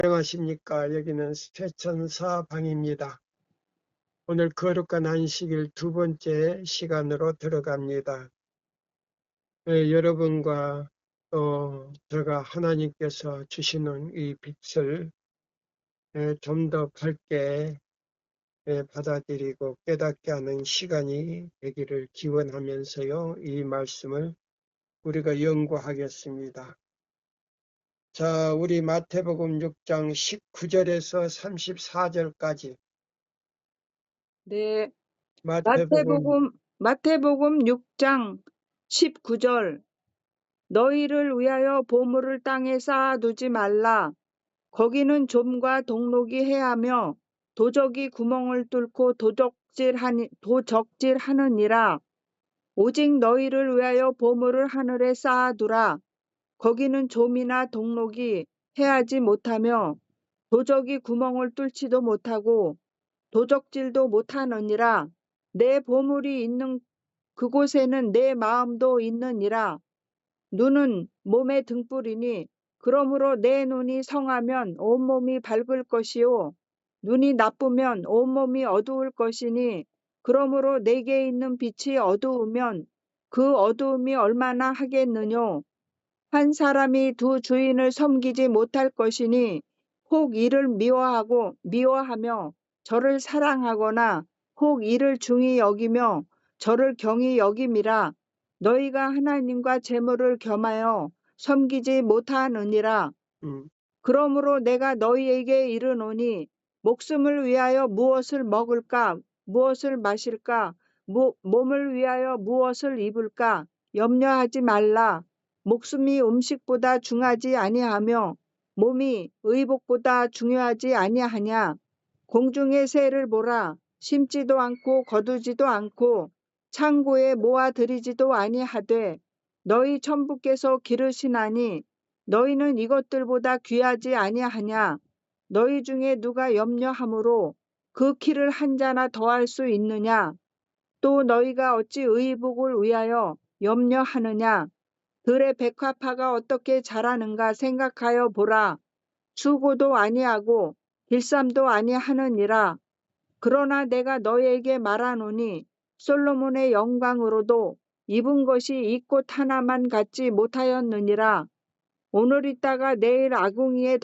안녕하십니까. 여기는 쇠천사 방입니다. 오늘 거룩한 안식일 두 번째 시간으로 들어갑니다. 여러분과 또 제가 하나님께서 주시는 이 빛을 좀 더 밝게 받아들이고 깨닫게 하는 시간이 되기를 기원하면서요. 이 말씀을 우리가 연구하겠습니다. 자, 우리 마태복음 6장 19절에서 34절까지 네, 마태복음 마태복음 6장 19절. 너희를 위하여 보물을 땅에 쌓아두지 말라. 거기는 좀과 동록이 해하며 도적이 구멍을 뚫고 도적질하느니라. 오직 너희를 위하여 보물을 하늘에 쌓아두라. 거기는 좀이나 동록이 해하지 못하며 도적이 구멍을 뚫지도 못하고 도적질도 못하느니라. 내 보물이 있는 그곳에는 내 마음도 있느니라. 눈은 몸의 등불이니 그러므로 내 눈이 성하면 온몸이 밝을 것이요 눈이 나쁘면 온몸이 어두울 것이니 그러므로 내게 있는 빛이 어두우면 그 어두움이 얼마나 하겠느뇨. 한 사람이 두 주인을 섬기지 못할 것이니 혹 이를 미워하며 저를 사랑하거나 혹 이를 중히 여기며 저를 경히 여김이라. 너희가 하나님과 재물을 겸하여 섬기지 못하느니라. 음, 그러므로 내가 너희에게 이르노니 목숨을 위하여 무엇을 먹을까 무엇을 마실까 몸을 위하여 무엇을 입을까 염려하지 말라. 목숨이 음식보다 중하지 아니하며 몸이 의복보다 중요하지 아니하냐. 공중의 새를 보라. 심지도 않고 거두지도 않고 창고에 모아들이지도 아니하되 너희 천부께서 기르시나니 너희는 이것들보다 귀하지 아니하냐. 너희 중에 누가 염려함으로 그 키를 한 자나 더할 수 있느냐. 또 너희가 어찌 의복을 위하여 염려하느냐. 들의 백화파가 어떻게 자라는가 생각하여 보라. 수고도 아니하고 길쌈도 아니하느니라. 그러나 내가 너희에게 말하노니 솔로몬의 영광으로도 입은 것이 이 꽃 하나만 갖지 못하였느니라. 오늘 있다가 내일 아궁이에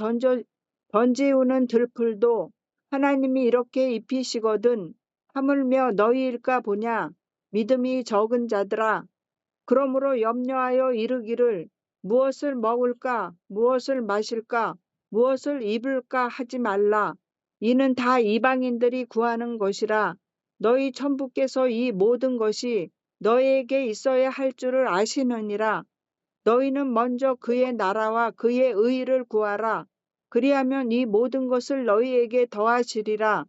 던지우는 들풀도 하나님이 이렇게 입히시거든 하물며 너희일까 보냐. 믿음이 적은 자들아. 그러므로 염려하여 이르기를 무엇을 먹을까 무엇을 마실까 무엇을 입을까 하지 말라. 이는 다 이방인들이 구하는 것이라. 너희 천부께서 이 모든 것이 너희에게 있어야 할 줄을 아시느니라. 너희는 먼저 그의 나라와 그의 의를 구하라. 그리하면 이 모든 것을 너희에게 더하시리라.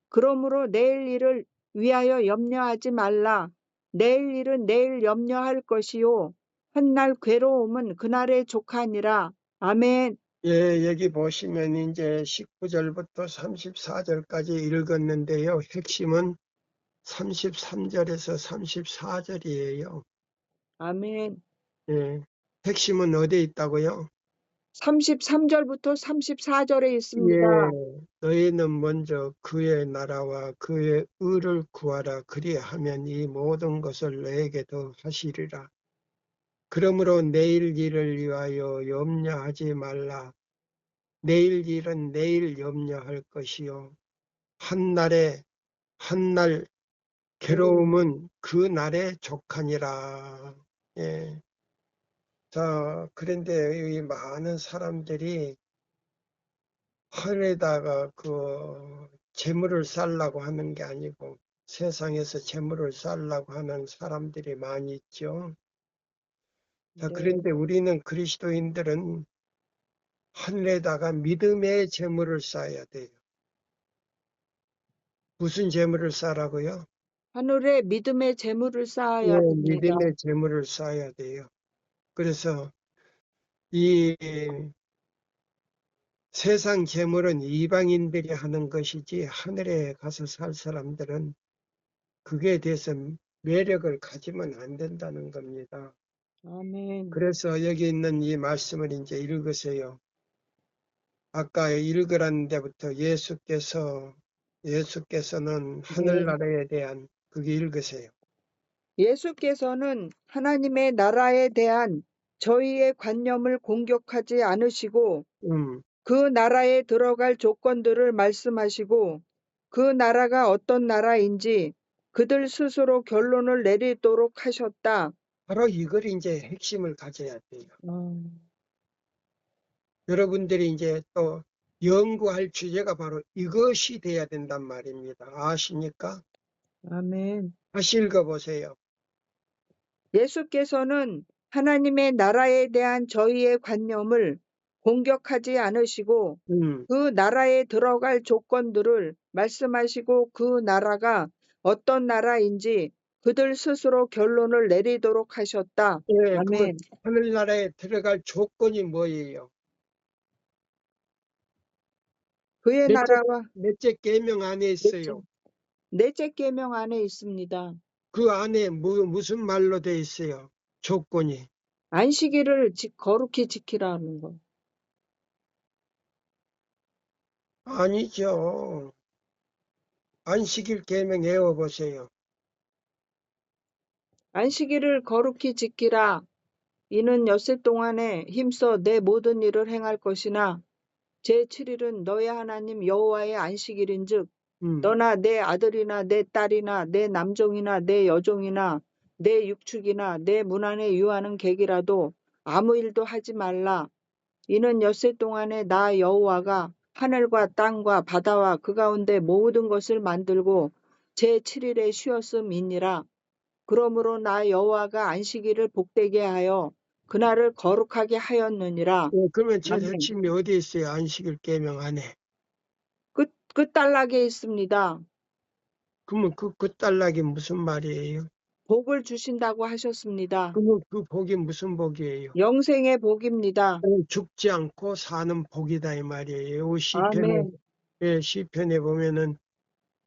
그러므로 내일 일을 위하여 염려하지 말라. 내일 일은 내일 염려할 것이요 훗날 괴로움은 그날의 족하니라. 아멘. 여기 보시면 이제 19절부터 34절까지 읽었는데요. 핵심은 33절에서 34절이에요. 아멘. 핵심은 어디에 있다고요? 33절부터 34절에 있습니다. 너희는 먼저 그의 나라와 그의 의를 구하라. 그리하면 이 모든 것을 너에게 더하시리라. 그러므로 내일 일을 위하여 염려하지 말라. 내일 일은 내일 염려할 것이요 한날 괴로움은 그 날에 족하니라. 예. 자, 그런데 이 많은 사람들이 하늘에다가 그 재물을 쌓으려고 하는 게 아니고 세상에서 재물을 쌓으려고 하는 사람들이 많이 있죠. 자, 그런데 우리는 그리스도인들은 하늘에다가 믿음의 재물을 쌓아야 돼요. 무슨 재물을 쌓으라고요? 하늘에 믿음의 재물을 쌓아야 됩니다. 믿음의 재물을 쌓아야 돼요. 그래서 이 세상 재물은 이방인들이 하는 것이지 하늘에 가서 살 사람들은 그게 대해서 매력을 가지면 안 된다는 겁니다. 아멘. 그래서 여기 있는 이 말씀을 이제 읽으세요. 아까 읽으라는 데부터 예수께서는 네. 하늘나라에 대한 그게 읽으세요. 예수께서는 하나님의 나라에 대한 저희의 관념을 공격하지 않으시고 그 나라에 들어갈 조건들을 말씀하시고 그 나라가 어떤 나라인지 그들 스스로 결론을 내리도록 하셨다. 바로 이걸 이제 핵심을 가져야 돼요. 음. 여러분들이 이제 또 연구할 주제가 바로 이것이 돼야 된단 말입니다. 아십니까? 아멘. 다시 읽어보세요. 예수께서는 하나님의 나라에 대한 저희의 관념을 공격하지 않으시고 음. 그 나라에 들어갈 조건들을 말씀하시고 그 나라가 어떤 나라인지 그들 스스로 결론을 내리도록 하셨다. 예, 그러면 아멘. 하늘나라에 들어갈 조건이 뭐예요? 그의 넷째, 나라와 넷째 계명 안에 넷째, 있어요. 넷째 계명 안에 있습니다. 그 안에 무슨 말로 돼 있어요? 조건이. 안식일을 거룩히 지키라는 거. 아니죠. 안식일 계명 외워보세요. 안식일을 거룩히 지키라. 이는 엿새 동안에 힘써 내 모든 일을 행할 것이나 제7일은 너의 하나님 여호와의 안식일인즉 음. 너나 내 아들이나 내 딸이나 내 남종이나 내 여종이나 내 육축이나 내 문 안에 유하는 객이라도 아무 일도 하지 말라. 이는 엿새 동안에 나 여호와가 하늘과 땅과 바다와 그 가운데 모든 것을 만들고 제7일에 쉬었음이니라. 그러므로 나 여호와가 안식일을 복되게 하여 그날을 거룩하게 하였느니라. 예, 그러면 제일 아멘. 핵심이 어디에 있어요? 안식일 계명 안에. 끝단락에 있습니다. 그러면 그 딸락이 무슨 말이에요? 복을 주신다고 하셨습니다. 그러면 그 복이 무슨 복이에요? 영생의 복입니다. 죽지 않고 사는 복이다 이 말이에요. 시편에, 아멘. 예, 시편에 보면은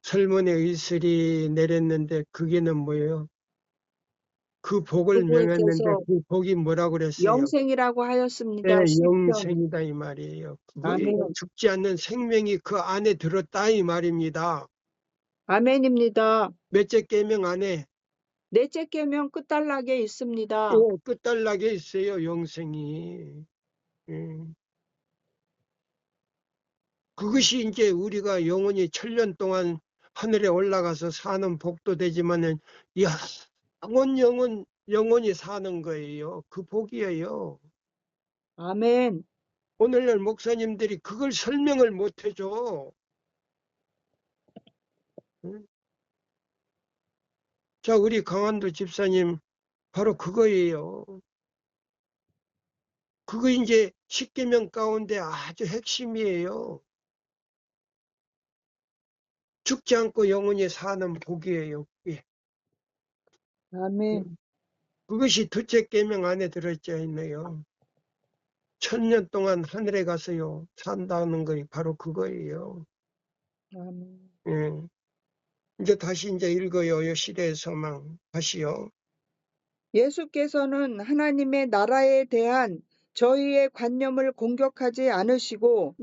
설문의 의슬이 내렸는데 그게는 뭐예요? 그 복을 명했는데 그분께서 그 복이 뭐라고 그랬어요? 영생이라고 예, 하였습니다. 시편. 영생이다 이 말이에요. 뭐예요? 아멘. 죽지 않는 생명이 그 안에 들었다 이 말입니다. 아멘입니다. 몇째 계명 안에 넷째 계명 끝단락에 있습니다. 끝단락에 있어요. 영생이. 예. 그것이 이제 우리가 영원히 천년 동안 하늘에 올라가서 사는 복도 되지만은 영원히 사는 거예요. 그 복이에요. 아멘. 오늘날 목사님들이 그걸 설명을 못 해줘. 응? 자, 우리 강한도 집사님 바로 그거예요. 그거 이제 십계명 가운데 아주 핵심이에요. 죽지 않고 영원히 사는 복이에요. 예. 아멘. 그것이 둘째 계명 안에 들어있지 있네요. 천년 동안 하늘에 가서요 산다는 거 바로 그거예요. 아멘. 예. 이제 다시 이제 읽어요. 시대의 소망 다시요. 예수께서는 하나님의 나라에 대한 저희의 관념을 공격하지 않으시고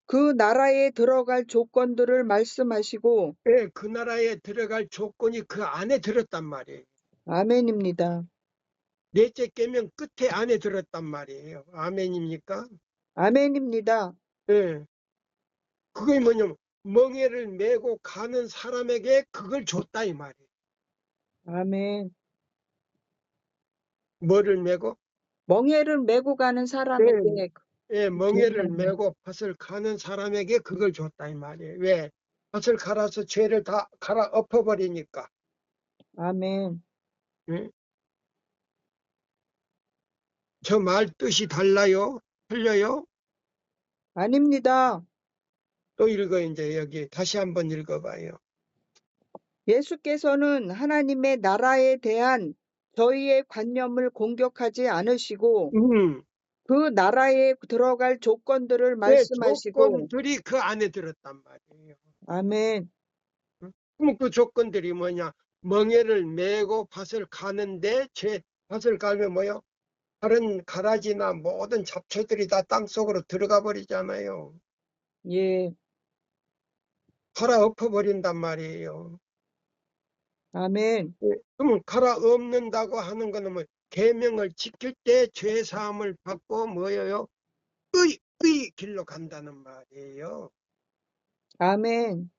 그 나라에 들어갈 조건들을 말씀하시고 예, 그 나라에 들어갈 조건이 그 안에 들었단 말이에요. 아멘입니다. 넷째 계명 끝에 안에 들었단 말이에요. 아멘입니까? 아멘입니다. 예. 그게 뭐냐면 멍에를 메고 가는 사람에게 그걸 줬다 이 말이에요. 아멘. 뭐를 메고? 멍에를 메고 가는 예, 사람에게 예, 멍에를 메고 밭을 가는 사람에게 그걸 줬다 이 말이에요. 왜? 밭을 갈아서 죄를 다 갈아 엎어버리니까. 아멘. 예? 저 말 뜻이 달라요? 틀려요? 아닙니다. 또 읽어 이제 여기 다시 한번 읽어봐요. 예수께서는 하나님의 나라에 대한 저희의 관념을 공격하지 않으시고 그 나라에 들어갈 조건들을 네, 말씀하시고 조건들이 그 안에 들었단 말이에요. 아멘. 그럼 그 조건들이 뭐냐? 멍에를 메고 밭을 가는데 밭을 갈면 뭐요? 다른 가라지나 모든 잡초들이 다 땅속으로 들어가 버리잖아요. 예. 갈아엎어 버린단 말이에요. 아멘. 예. 그러면 갈아엎는다고 하는 거는 뭐 계명을 지킬 때 죄 사함을 받고 뭐예요? 의 길로 간다는 말이에요. 아멘.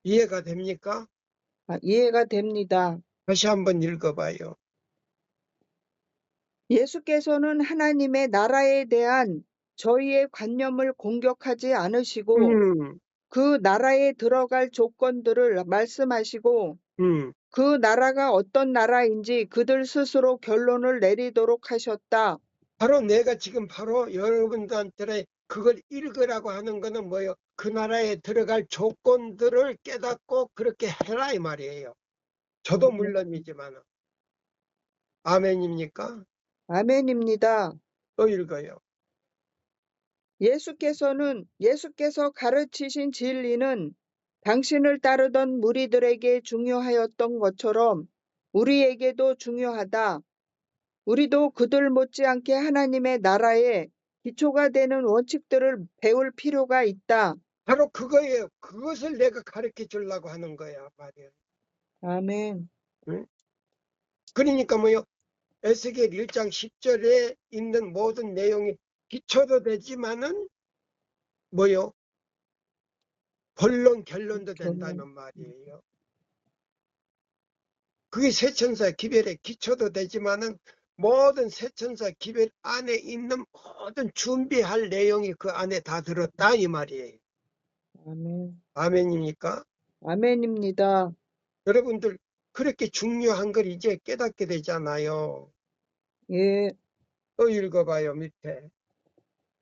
이해가 됩니까? 이해가 됩니다. 다시 한번 읽어봐요. 예수께서는 하나님의 나라에 대한 저희의 관념을 공격하지 않으시고 음, 그 나라에 들어갈 조건들을 말씀하시고 음. 그 나라가 어떤 나라인지 그들 스스로 결론을 내리도록 하셨다. 바로 내가 지금 바로 여러분들한테 그걸 읽으라고 하는 거는 뭐예요? 그 나라에 들어갈 조건들을 깨닫고 그렇게 해라 이 말이에요. 저도 물론이지만. 아멘입니까? 아멘입니다. 또 읽어요. 예수께서 가르치신 진리는 당신을 따르던 무리들에게 중요하였던 것처럼 우리에게도 중요하다. 우리도 그들 못지않게 하나님의 나라에 기초가 되는 원칙들을 배울 필요가 있다. 바로 그거예요. 그것을 내가 가르쳐 주려고 하는 거야 말이에요. 아멘. 응? 그러니까 뭐요? 에스겔 1장 10절에 있는 모든 내용이 기초도 되지만은 뭐요? 본론 결론도 된다는 말이에요. 그게 세천사 기별의 기초도 되지만은 모든 세천사 기별 안에 있는 모든 준비할 내용이 그 안에 다 들었다 이 말이에요. 아멘. 아멘입니까? 아멘입니다. 여러분들 그렇게 중요한 걸 이제 깨닫게 되잖아요. 예. 또 읽어봐요 밑에.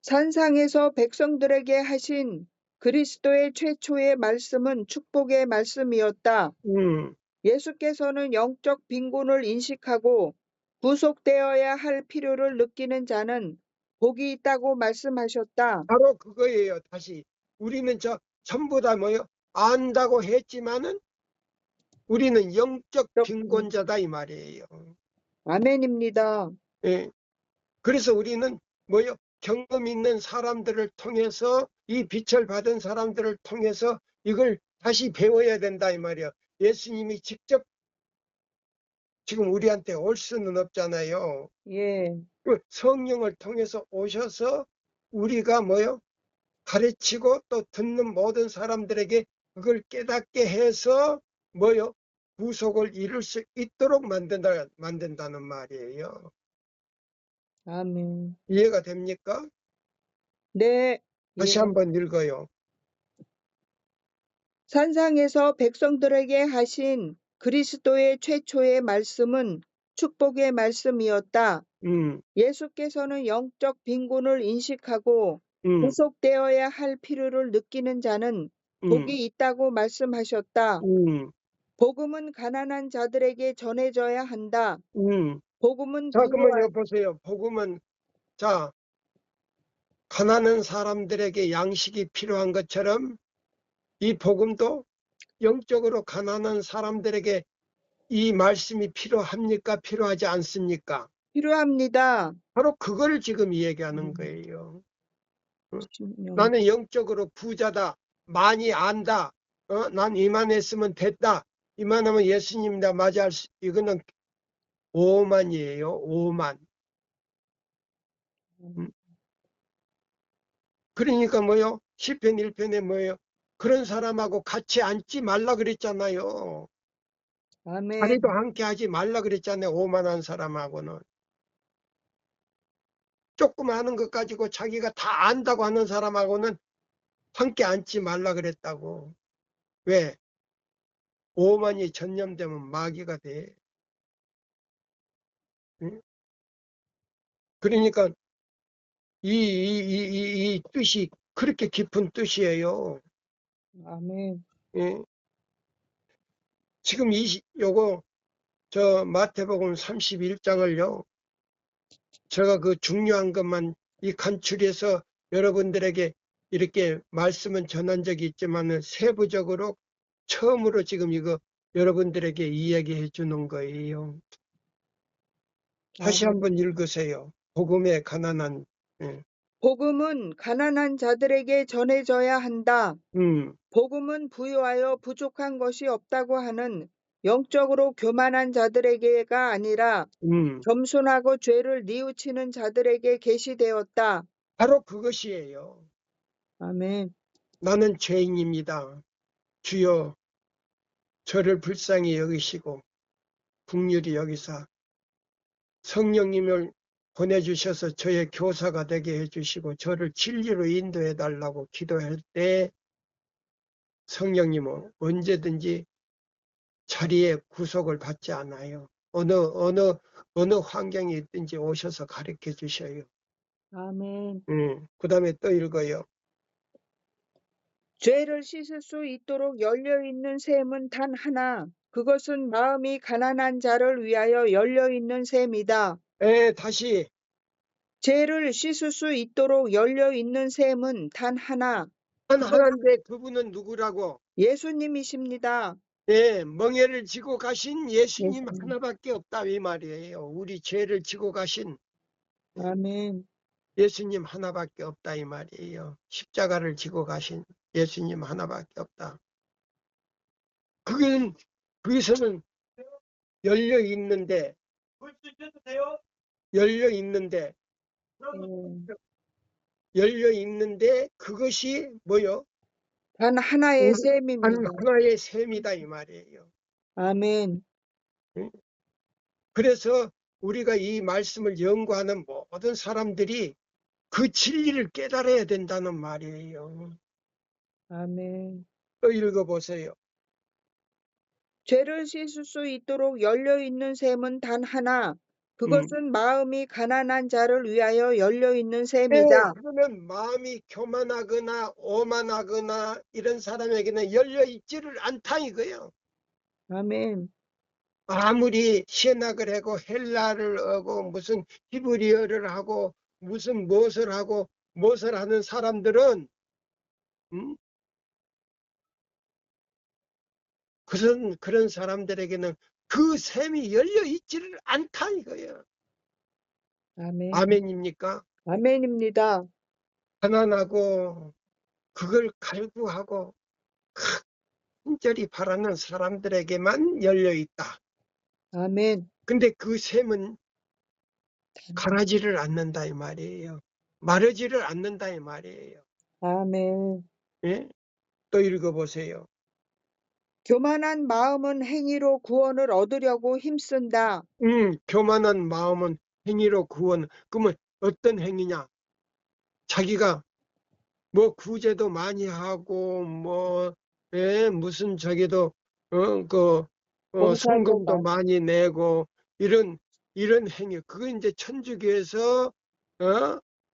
산상에서 백성들에게 하신 그리스도의 최초의 말씀은 축복의 말씀이었다. 예수께서는 영적 빈곤을 인식하고 구속되어야 할 필요를 느끼는 자는 복이 있다고 말씀하셨다. 바로 그거예요. 다시 우리는 전부 다 뭐요? 안다고 했지만은 우리는 영적 빈곤자다 이 말이에요. 아멘입니다. 예. 그래서 우리는 뭐요? 경험 있는 사람들을 통해서 이 빛을 받은 사람들을 통해서 이걸 다시 배워야 된다 이 말이에요. 예수님이 직접 지금 우리한테 올 수는 없잖아요. 예. 그 성령을 통해서 오셔서 우리가 뭐요? 가르치고 또 듣는 모든 사람들에게 그걸 깨닫게 해서 뭐요? 구속을 이룰 수 있도록 만든다는 말이에요. 아멘. 이해가 됩니까? 네. 다시 예. 한번 읽어요. 산상에서 백성들에게 하신 그리스도의 최초의 말씀은 축복의 말씀이었다. 음, 예수께서는 영적 빈곤을 인식하고 음, 구속되어야 할 필요를 느끼는 자는 음, 복이 있다고 말씀하셨다. 음, 복음은 가난한 자들에게 전해져야 한다. 음. 복음은 자, 그러면 부유한 여기 보세요. 복음은, 자, 가난한 사람들에게 양식이 필요한 것처럼 이 복음도 영적으로 가난한 사람들에게 이 말씀이 필요합니까? 필요하지 않습니까? 필요합니다. 바로 그걸 지금 얘기하는 거예요. 어? 신령. 나는 영적으로 부자다. 많이 안다. 난 이만했으면 됐다. 이만하면 예수님이다. 맞아. 이거는 오만이에요. 오만. 음. 그러니까 뭐요? 시편 1편에 뭐예요? 그런 사람하고 같이 앉지 말라 그랬잖아요. 아멘. 자리도 함께 하지 말라 그랬잖아요. 오만한 사람하고는. 조금 아는 것 가지고 자기가 다 안다고 하는 사람하고는 함께 앉지 말라 그랬다고. 왜? 오만이 전념되면 마귀가 돼. 응? 그러니까 이 뜻이 그렇게 깊은 뜻이에요. 아멘. 예. 지금 요거 저 마태복음 31장을요. 제가 그 중요한 것만 이 간추려서 여러분들에게 이렇게 말씀은 전한 적이 있지만은 세부적으로 처음으로 지금 이거 여러분들에게 이야기해 주는 거예요. 다시 아멘. 한번 읽으세요. 복음에 가난한, 예, 복음은 가난한 자들에게 전해져야 한다. 음, 복음은 부유하여 부족한 것이 없다고 하는 영적으로 교만한 자들에게가 아니라 음. 겸손하고 죄를 뉘우치는 자들에게 계시되었다. 바로 그것이에요. 아멘. 나는 죄인입니다. 주여 저를 불쌍히 여기시고 긍휼히 여기사 성령님을 보내주셔서 저의 교사가 되게 해주시고 저를 진리로 인도해 달라고 기도할 때 성령님은 언제든지 자리에 구속을 받지 않아요. 어느 환경에 있든지 오셔서 가르쳐 주셔요. 아멘. 그 다음에 또 읽어요. 죄를 씻을 수 있도록 열려있는 셈은 단 하나. 그것은 마음이 가난한 자를 위하여 열려있는 셈이다. 다시 죄를 씻을 수 있도록 열려있는 셈은 단 하나. 한 그것 하나인데 그분은 누구라고? 예수님이십니다. 멍에를 지고 가신 예수님 예수님. 하나밖에 없다 이 말이에요. 우리 죄를 지고 가신 아멘. 예수님 하나밖에 없다 이 말이에요. 십자가를 지고 가신 예수님 하나밖에 없다. 그건 거기서는 열려 있는데 열려 있는데 예. 열려 있는데 그것이 뭐요? 단 하나의 한 셈입니다. 하나의 셈이다 이 말이에요. 아멘. 응? 그래서 우리가 이 말씀을 연구하는 모든 사람들이 그 진리를 깨달아야 된다는 말이에요. 아멘. 또 읽어보세요. 죄를 씻을 수 있도록 열려있는 셈은 단 하나. 음. 그것은 마음이 가난한 자를 위하여 열려있는 셈이다. 그러면 마음이 교만하거나 오만하거나 이런 사람에게는 열려 있지를 않다 이거예요. 아멘. 아무리 신학을 하고 헬라를 하고 무슨 히브리어를 하고 무슨 무엇을 하고 무엇을 하는 사람들은 그런 사람들에게는 그 셈이 열려 있지를 않다 이거예요. 아멘. 아멘입니까? 아멘입니다. 가난하고 그걸 갈구하고 간절히 바라는 사람들에게만 열려 있다. 아멘. 근데 그 셈은 가라지를 않는다 이 말이에요. 마르지를 않는다 이 말이에요. 아멘. 예? 또 읽어보세요. 교만한 마음은 행위로 구원을 얻으려고 힘쓴다. 교만한 마음은 행위로 구원. 그러면 어떤 행위냐? 자기가 뭐 구제도 많이 하고 무슨 저기도 봉사도 성금도 많이. 많이 내고 이런 행위. 그거 이제 천주교에서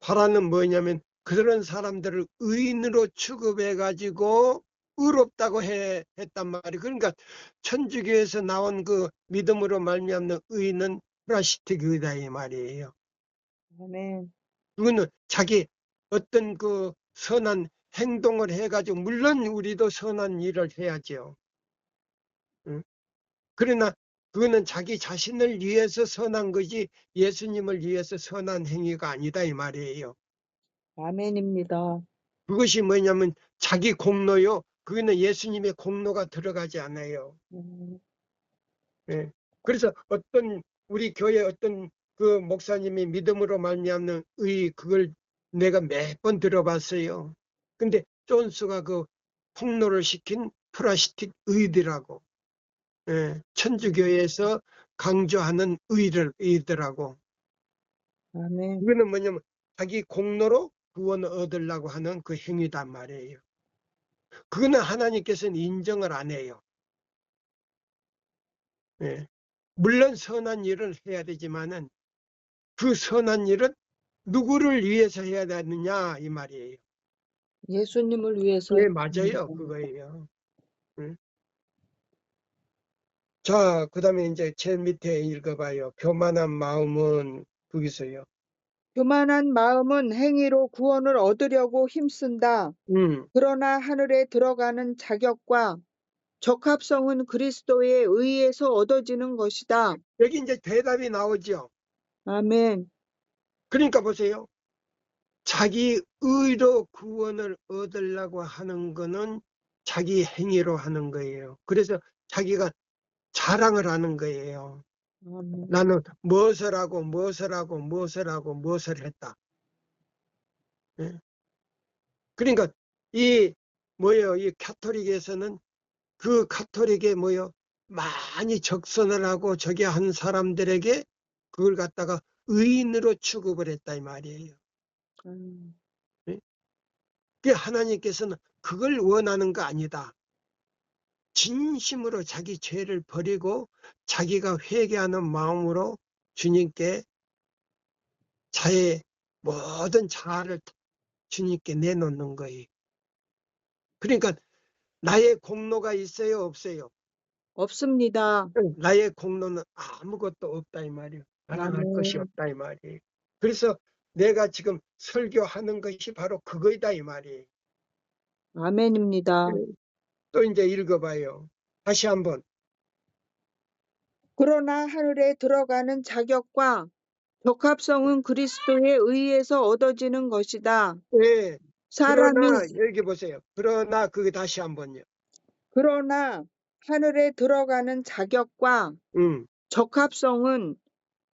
바라는 뭐냐면 그런 사람들을 의인으로 취급해 가지고 의롭다고 했단 말이에요. 그러니까 천주교에서 나온 그 믿음으로 말미암는 의는 프라시틱 의다 이 말이에요. 아멘. 그거는 자기 어떤 그 선한 행동을 해가지고 물론 우리도 선한 일을 해야죠. 응? 그러나 그거는 자기 자신을 위해서 선한 거지 예수님을 위해서 선한 행위가 아니다 이 말이에요. 아멘입니다. 그것이 뭐냐면 자기 공로요. 그거는 예수님의 공로가 들어가지 않아요. 음, 예. 그래서 어떤 우리 교회 어떤 그 목사님이 믿음으로 말미암는 의 그걸 내가 몇 번 들어봤어요. 근데 존스가 그 폭로를 시킨 프라시틱 의더라고. 예. 천주교에서 강조하는 의더라고. 아멘. 그거는 뭐냐면 자기 공로로 구원을 얻으려고 하는 그 행위단 말이에요. 그거는 하나님께서는 인정을 안 해요. 예. 물론 선한 일을 해야 되지만은 그 선한 일은 누구를 위해서 해야 되느냐 이 말이에요. 예수님을 위해서. 예, 맞아요. 그거예요. 응? 자, 그 다음에 이제 제일 밑에 읽어봐요. 교만한 마음은 거기서요. 교만한 마음은 행위로 구원을 얻으려고 힘쓴다. 음, 그러나 하늘에 들어가는 자격과 적합성은 그리스도의 의에서 얻어지는 것이다. 여기 이제 대답이 나오죠. 아멘. 그러니까 보세요. 자기 의로 구원을 얻으려고 하는 거는 자기 행위로 하는 거예요. 그래서 자기가 자랑을 하는 거예요. 아멘. 나는 무엇을 하고 무엇을 하고 무엇을 하고 무엇을 했다. 예? 그러니까 이 가톨릭에서는 그 가톨릭에 많이 적선을 하고 저기 한 사람들에게 그걸 갖다가 의인으로 취급을 했다 이 말이에요. 음. 예? 그 하나님께서는 그걸 원하는 거 아니다. 진심으로 자기 죄를 버리고 자기가 회개하는 마음으로 주님께 자의 모든 자아를 주님께 내놓는 거예요. 그러니까 나의 공로가 있어요, 없어요? 없습니다. 나의 공로는 아무것도 없다 이 말이에요. 자랑할 것이 아멘. 없다 이 말이에요. 그래서 내가 지금 설교하는 것이 바로 그거이다 이 말이에요. 아멘입니다. 또 이제 읽어봐요. 다시 한번. 그러나 하늘에 들어가는 자격과 적합성은 그리스도의 의에서 얻어지는 것이다. 예. 사람이 그러나 여기 보세요. 그러나 그게 다시 한번요. 그러나 하늘에 들어가는 자격과 음. 적합성은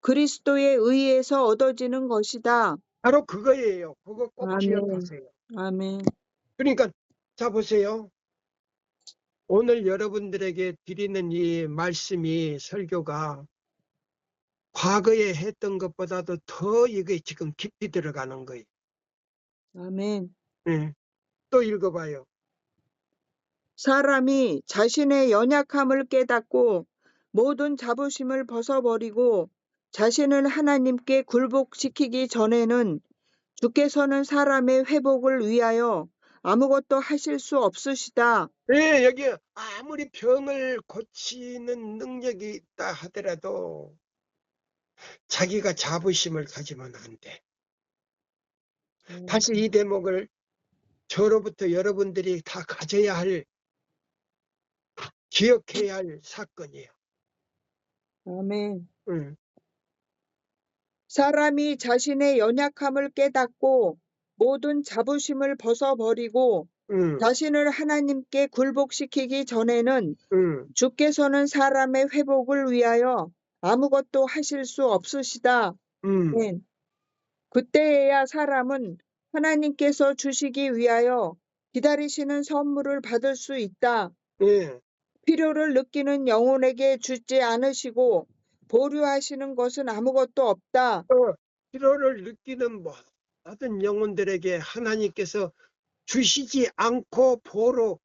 그리스도의 의에서 얻어지는 것이다. 바로 그거예요. 그거 꼭 아멘. 기억하세요. 아멘. 그러니까 자 보세요. 오늘 여러분들에게 드리는 이 말씀이 설교가 과거에 했던 것보다도 더 이게 지금 깊이 들어가는 거예요. 아멘. 예. 또 읽어봐요. 사람이 자신의 연약함을 깨닫고 모든 자부심을 벗어버리고 자신을 하나님께 굴복시키기 전에는 주께서는 사람의 회복을 위하여 아무것도 하실 수 없으시다. 예, 여기 아무리 병을 고치는 능력이 있다 하더라도 자기가 자부심을 가지면 안 돼. 다시 이 대목을 저로부터 여러분들이 다 가져야 할, 기억해야 할 사건이에요. 아멘. 응, 사람이 자신의 연약함을 깨닫고 모든 자부심을 벗어버리고 응, 자신을 하나님께 굴복시키기 전에는 응, 주께서는 사람의 회복을 위하여 아무것도 하실 수 없으시다. 응. 네. 그때에야 사람은 하나님께서 주시기 위하여 기다리시는 선물을 받을 수 있다. 예. 필요를 느끼는 영혼에게 주지 않으시고 보류하시는 것은 아무것도 없다. 필요를 느끼는 모든 영혼들에게 하나님께서 주시지 않고 보러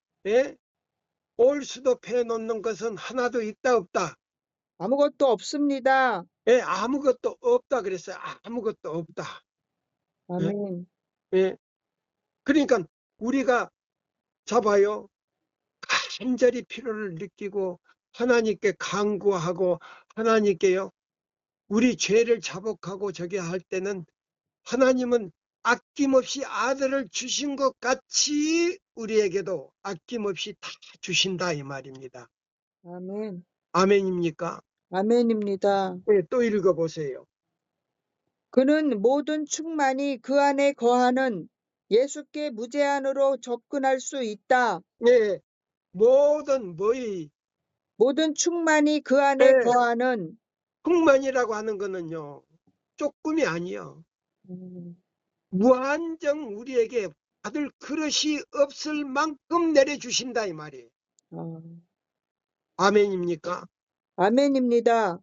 올 수도 패놓는 것은 하나도 있다 없다. 아무것도 없습니다. 예, 아무것도 없다 그랬어요. 아무것도 없다. 예, 아멘. 예. 그러니까 우리가 잡아요. 간절히 필요를 느끼고 하나님께 간구하고 하나님께요. 우리 죄를 자복하고 저기 할 때는 하나님은 아낌없이 아들을 주신 것 같이 우리에게도 아낌없이 다 주신다 이 말입니다. 아멘. 아멘입니까? 아멘입니다. 네, 또 읽어보세요. 그는 모든 충만이 그 안에 거하는 예수께 무제한으로 접근할 수 있다. 네, 모든 뭐의 모든 충만이 그 안에 네, 거하는 풍만이라고 하는 거는요. 조금이 아니요. 음, 무한정 우리에게 받을 그릇이 없을 만큼 내려주신다 이 말이에요. 어, 아멘입니까? 아멘입니다.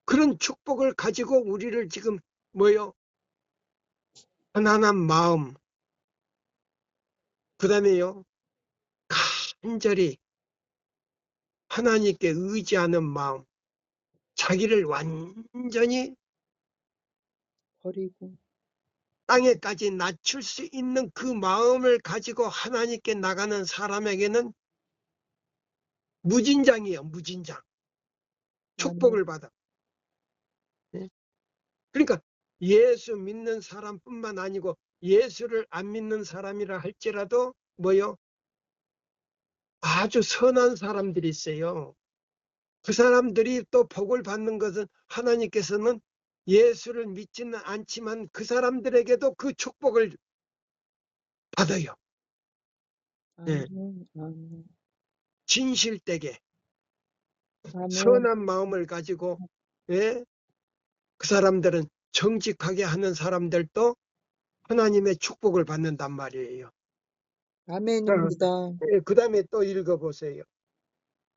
그런 축복을 가지고 우리를 지금 뭐요? 편안한 마음, 그 다음에요. 간절히 하나님께 의지하는 마음, 자기를 완전히 버리고 땅에까지 낮출 수 있는 그 마음을 가지고 하나님께 나가는 사람에게는 무진장이에요. 무진장. 아멘. 축복을 받아. 예? 그러니까 예수 믿는 사람뿐만 아니고 예수를 안 믿는 사람이라 할지라도 뭐요? 아주 선한 사람들이 있어요. 그 사람들이 또 복을 받는 것은 하나님께서는 예수를 믿지는 않지만 그 사람들에게도 그 축복을 받아요. 예. 아멘. 아멘. 진실되게 아멘. 선한 마음을 가지고, 예? 그 사람들은 정직하게 하는 사람들도 하나님의 축복을 받는단 말이에요. 아멘입니다. 그 다음에 또 읽어보세요.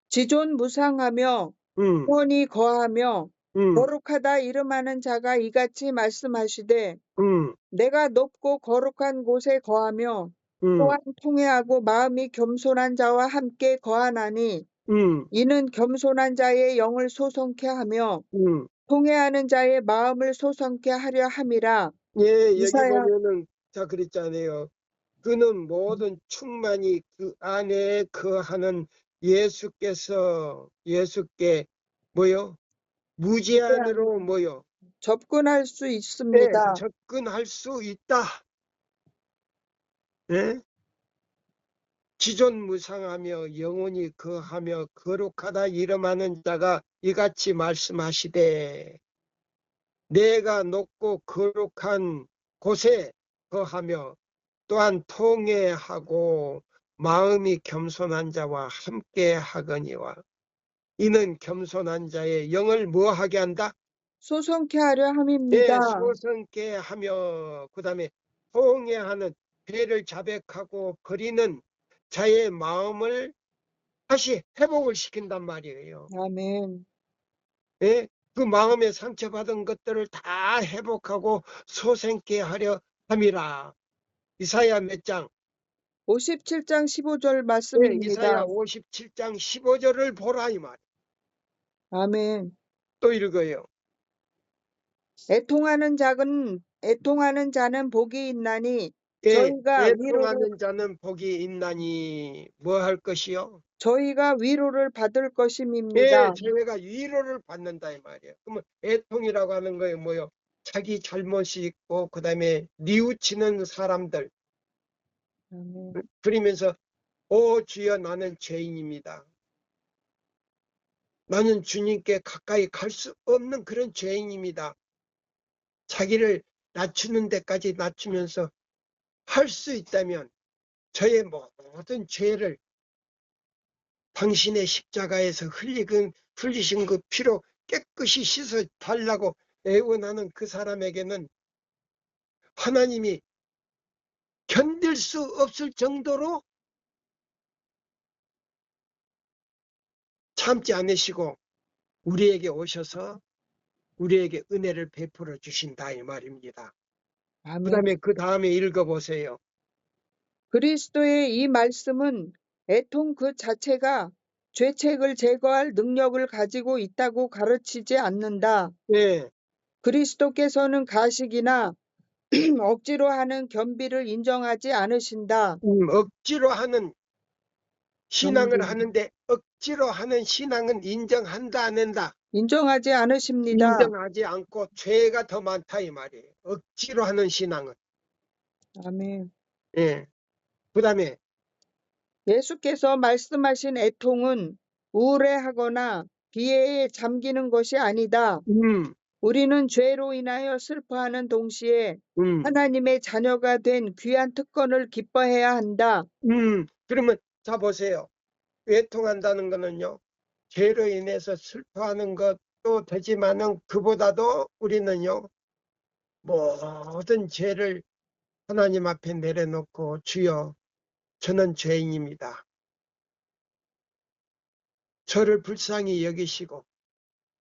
지존무상하며 음, 선이 거하며 음, 거룩하다 이름하는 자가 이같이 말씀하시되 음, 내가 높고 거룩한 곳에 거하며 음, 또한 통회하고 마음이 겸손한 자와 함께 거하나니 음, 이는 겸손한 자의 영을 소성케 하며 음. 통회하는 자의 마음을 소성케 하려 함이라. 예, 여기 이사야 보면은, 자, 그랬잖아요. 그는 모든 충만이 그 안에 거하는 예수께, 뭐요? 무제한으로 뭐요? 접근할 수 예, 있습니다. 접근할 수 있다. 예? 지존무상하며 영원히 거하며 거룩하다 이름하는 자가 이같이 말씀하시되 내가 높고 거룩한 곳에 거하며 또한 통회하고 마음이 겸손한 자와 함께 하거니와 이는 겸손한 자의 영을 뭐하게 한다? 소성케 하려 함입니다. 예, 소성케 하며 그 다음에 통회하는 죄를 자백하고 버리는 자의 마음을 다시 회복을 시킨단 말이에요. 아멘. 예? 그 마음에 상처받은 것들을 다 회복하고 소생케 하려 함이라. 이사야 몇 장? 57장 15절 예, 이사야 말씀입니다. 57장 15절을 보라 이 말. 아멘. 또 읽어요. 애통하는 자는 복이 있나니 예, 저희가 애통하는 자는 복이 있나니 뭐 할 것이요? 위로를 받을 예, 것임입니다. 저희가 위로를 받는다 이 말이에요. 그러면 애통이라고 하는 거예요. 뭐요? 자기 잘못이 있고 그다음에 뉘우치는 사람들. 아멘. 그러면서 오 주여 나는 죄인입니다. 나는 주님께 가까이 갈 수 없는 그런 죄인입니다. 자기를 낮추는 데까지 낮추면서 할 수 있다면 저의 모든 죄를 당신의 십자가에서 흘리신 그 피로 깨끗이 씻어 달라고 애원하는 그 사람에게는 하나님이 견딜 수 없을 정도로 참지 않으시고 우리에게 오셔서 우리에게 은혜를 베풀어 주신다 이 말입니다. 아멘. 그 다음에 읽어보세요. 그리스도의 이 말씀은 애통 그 자체가 죄책을 제거할 능력을 가지고 있다고 가르치지 않는다. 예, 그리스도께서는 가식이나 억지로 하는 겸비를 인정하지 않으신다. 억지로 하는 신앙을 겸비. 하는데 억지로 하는 신앙은 인정한다 안 한다? 인정하지 않으십니다. 인정하지 않고 죄가 더 많다 이 말이에요. 억지로 하는 신앙은. 아멘. 예. 그 다음에 예수께서 말씀하신 애통은 우울해하거나 비애에 잠기는 것이 아니다. 우리는 죄로 인하여 슬퍼하는 동시에 하나님의 자녀가 된 귀한 특권을 기뻐해야 한다. 그러면 자 보세요. 외통한다는 거는요. 죄로 인해서 슬퍼하는 것도 되지만은 그보다도 우리는요. 모든 죄를 하나님 앞에 내려놓고 주여 저는 죄인입니다. 저를 불쌍히 여기시고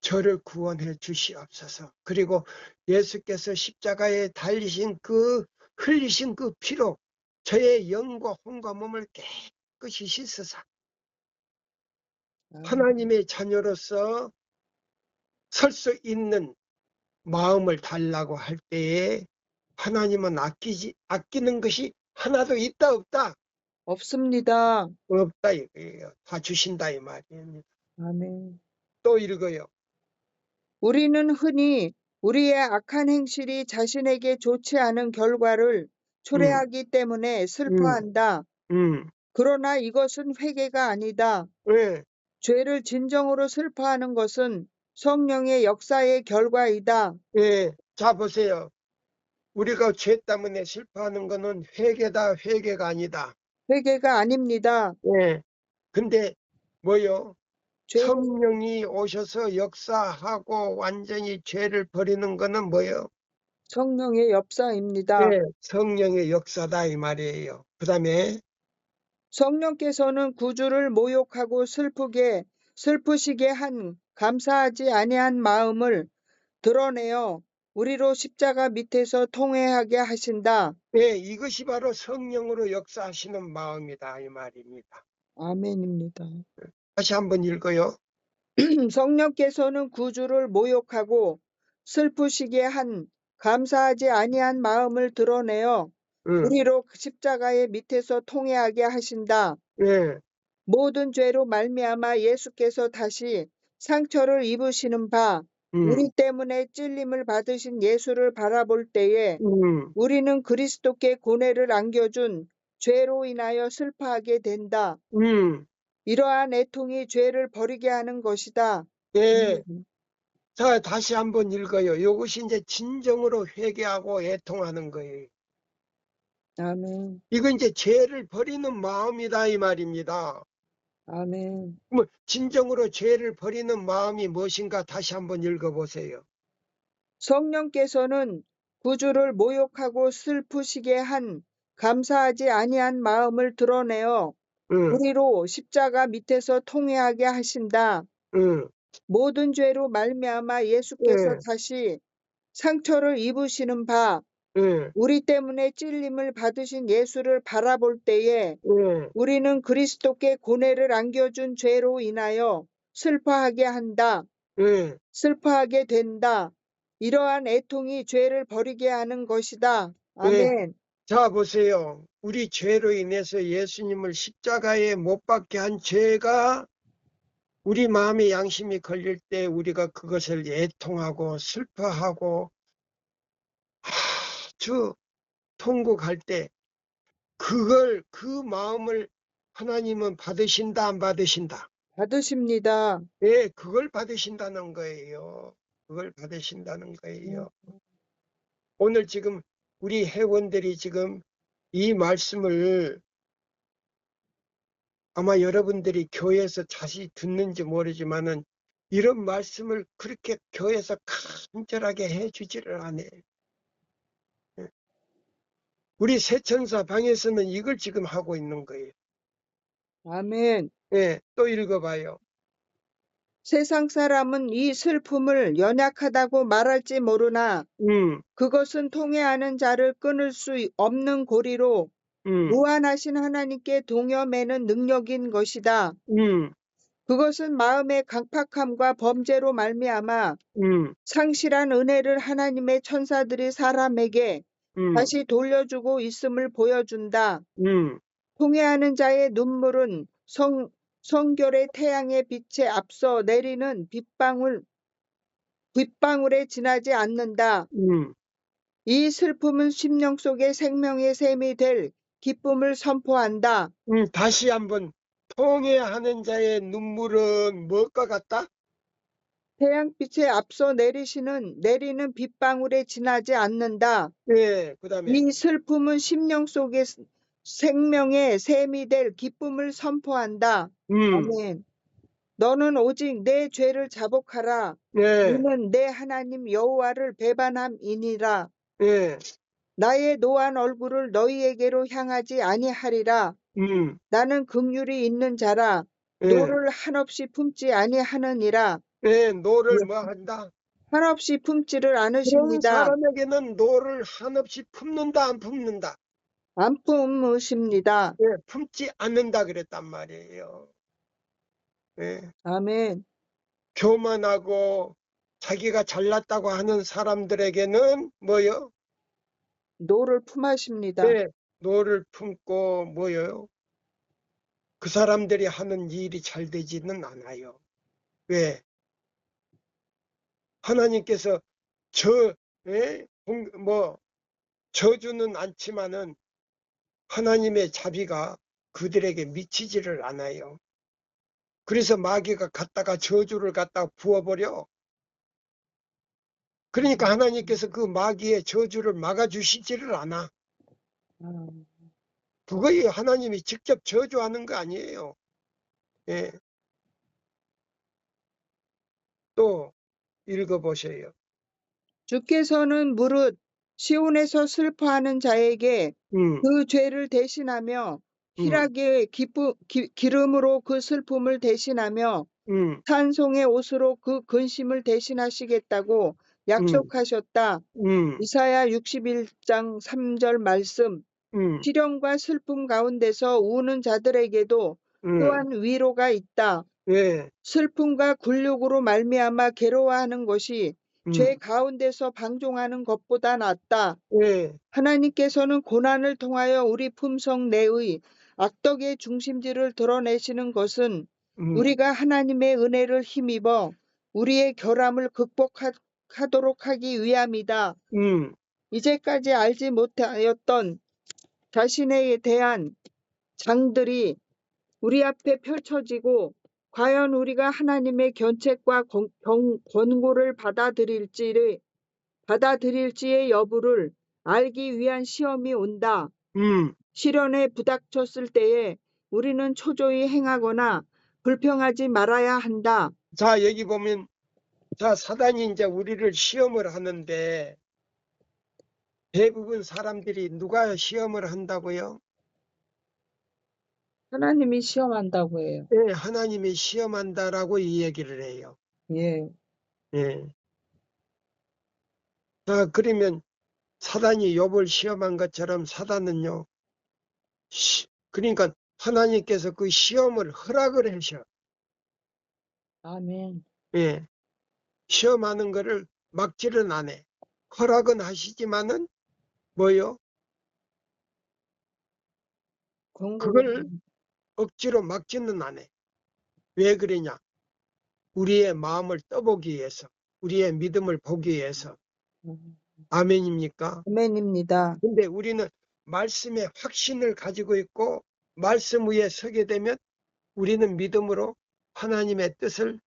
저를 구원해 주시옵소서. 그리고 예수께서 십자가에 달리신 흘리신 그 피로 저의 영과 혼과 몸을 깨끗이 씻으사 하나님의 자녀로서 설 수 있는 마음을 달라고 할 때에 하나님은 아끼는 것이 하나도 있다 없다? 없습니다. 없다 이거예요. 다 주신다 이 말이에요. 아멘. 또 읽어요. 우리는 흔히 우리의 악한 행실이 자신에게 좋지 않은 결과를 음, 초래하기 때문에 음, 슬퍼한다. 음. 그러나 이것은 회개가 아니다. 왜? 죄를 진정으로 슬퍼하는 것은 성령의 역사의 결과이다. 예, 자 보세요. 우리가 죄 때문에 슬퍼하는 거는 회개다, 회개가 아니다. 회개가 아닙니다. 예. 근데 뭐요? 죄를 성령이 오셔서 역사하고 완전히 죄를 버리는 거는 뭐요? 성령의 역사입니다. 예, 성령의 역사다 이 말이에요. 그다음에 성령께서는 구주를 모욕하고 슬프시게 한 감사하지 아니한 마음을 드러내어 우리로 십자가 밑에서 통회하게 하신다. 예, 이것이 바로 성령으로 역사하시는 마음이다 이 말입니다. 아멘입니다. 다시 한번 읽어요. 성령께서는 구주를 모욕하고 슬프시게 한 감사하지 아니한 마음을 드러내어 응, 우리로 십자가의 밑에서 통회하게 하신다. 예, 모든 죄로 말미암아 예수께서 다시 상처를 입으시는 바 우리 때문에 찔림을 받으신 예수를 바라볼 때에 음, 우리는 그리스도께 고뇌를 안겨준 죄로 인하여 슬퍼하게 된다. 음, 이러한 애통이 죄를 버리게 하는 것이다. 예. 자, 다시 한번 읽어요. 이것이 이제 진정으로 회개하고 애통하는 거예요. 아멘. 이건 이제 죄를 버리는 마음이다 이 말입니다. 아멘. 뭐 진정으로 죄를 버리는 마음이 무엇인가 다시 한번 읽어보세요. 성령께서는 구주를 모욕하고 슬프시게 한 감사하지 아니한 마음을 드러내어 응, 우리로 십자가 밑에서 통회하게 하신다. 응, 모든 죄로 말미암아 예수께서 예, 다시 상처를 입으시는 바 예, 우리 때문에 찔림을 받으신 예수를 바라볼 때에 예, 우리는 그리스도께 고뇌를 안겨준 죄로 인하여 슬퍼하게 한다. 예, 슬퍼하게 된다. 이러한 애통이 죄를 버리게 하는 것이다. 예. 아멘. 자, 보세요. 우리 죄로 인해서 예수님을 십자가에 못 박게 한 죄가 우리 마음의 양심이 걸릴 때 우리가 그것을 애통하고 슬퍼하고 아주 통곡할 때 그 마음을 하나님은 받으신다, 안 받으신다? 받으십니다. 예, 그걸 받으신다는 거예요. 그걸 받으신다는 거예요. 오늘 지금 우리 회원들이 지금 이 말씀을 아마 여러분들이 교회에서 자세히 듣는지 모르지만은 이런 말씀을 그렇게 교회에서 간절하게 해주지를 않아요. 예. 우리 새천사 방에서는 이걸 지금 하고 있는 거예요. 아멘. 예, 또 읽어봐요. 세상 사람은 이 슬픔을 연약하다고 말할지 모르나 음, 그것은 통회하는 자를 끊을 수 없는 고리로 음, 무한하신 하나님께 동여매는 능력인 것이다. 음, 그것은 마음의 강팍함과 범죄로 말미암아 음, 상실한 은혜를 하나님의 천사들이 사람에게 음, 다시 돌려주고 있음을 보여준다. 음, 통회하는 자의 눈물은 성결의 태양의 빛에 앞서 내리는 빗방울에 지나지 않는다. 음. 이 슬픔은 심령 속에 생명의 샘이 될 기쁨을 선포한다. 다시 한번 통회하는 자의 눈물은 무엇과 같다? 태양빛에 앞서 내리는 빗방울에 지나지 않는다. 예, 그 다음에 이 슬픔은 심령 속에 생명의 샘이 될 기쁨을 선포한다. 음, 아멘. 너는 오직 내 죄를 자복하라. 예, 이는 내 하나님 여호와를 배반함이니라. 예, 나의 노한 얼굴을 너희에게로 향하지 아니하리라. 음, 나는 긍휼이 있는 자라. 예, 노를 한없이 품지 아니하느니라. 예, 노를 뭐 한다? 한없이 품지를 그런 않으십니다. 사람에게는 노를 한없이 품는다, 안 품는다? 안 품으십니다. 예, 품지 않는다 그랬단 말이에요. 예, 아멘. 교만하고 자기가 잘났다고 하는 사람들에게는 뭐요? 노를 품하십니다. 예, 노를 품고 뭐요? 그 사람들이 하는 일이 잘 되지는 않아요. 왜? 하나님께서 예? 저주는 않지만은 하나님의 자비가 그들에게 미치지를 않아요. 그래서 마귀가 갖다가 저주를 갖다가 부어버려. 그러니까 하나님께서 그 마귀의 저주를 막아주시지를 않아. 아, 그거에 하나님이 직접 저주하는 거 아니에요. 예. 또 읽어보세요. 주께서는 무릇 시온에서 슬퍼하는 자에게 음, 그 죄를 대신하며 음, 희락의 기름으로 그 슬픔을 대신하며 음, 찬송의 옷으로 그 근심을 대신하시겠다고 음, 약속하셨다. 음, 이사야 61장 3절 말씀. 음, 시련과 슬픔 가운데서 우는 자들에게도 음, 또한 위로가 있다. 예, 슬픔과 굴욕으로 말미암아 괴로워하는 것이 죄 음, 가운데서 방종하는 것보다 낫다. 예, 하나님께서는 고난을 통하여 우리 품성 내의 악덕의 중심지를 드러내시는 것은 음, 우리가 하나님의 은혜를 힘입어 우리의 결함을 극복하도록 하기 위함이다. 음, 이제까지 알지 못하였던 자신에 대한 장들이 우리 앞에 펼쳐지고 과연 우리가 하나님의 견책과 권고를 받아들일지의 여부를 알기 위한 시험이 온다. 음. 시련에 부닥쳤을 때에 우리는 초조히 행하거나 불평하지 말아야 한다. 자, 여기 보면, 자, 사단이 이제 우리를 시험을 하는데, 대부분 사람들이 누가 시험을 한다고요? 하나님이 시험한다고 해요. 예, 하나님이 시험한다라고 이 얘기를 해요. 예. 예. 자, 그러면 사단이 욥을 시험한 것처럼 사단은요, 그러니까 하나님께서 그 시험을 허락을 하셔. 아멘. 예. 시험하는 거를 막지는 안 해. 허락은 하시지만은 뭐요? 권고를 그걸 억지로 막지는 안 해. 왜 그러냐? 우리의 마음을 떠보기 위해서, 우리의 믿음을 보기 위해서. 아멘입니까? 아멘입니다. 근데 우리는 말씀에 확신을 가지고 있고 말씀 위에 서게 되면 우리는 믿음으로 하나님의 뜻을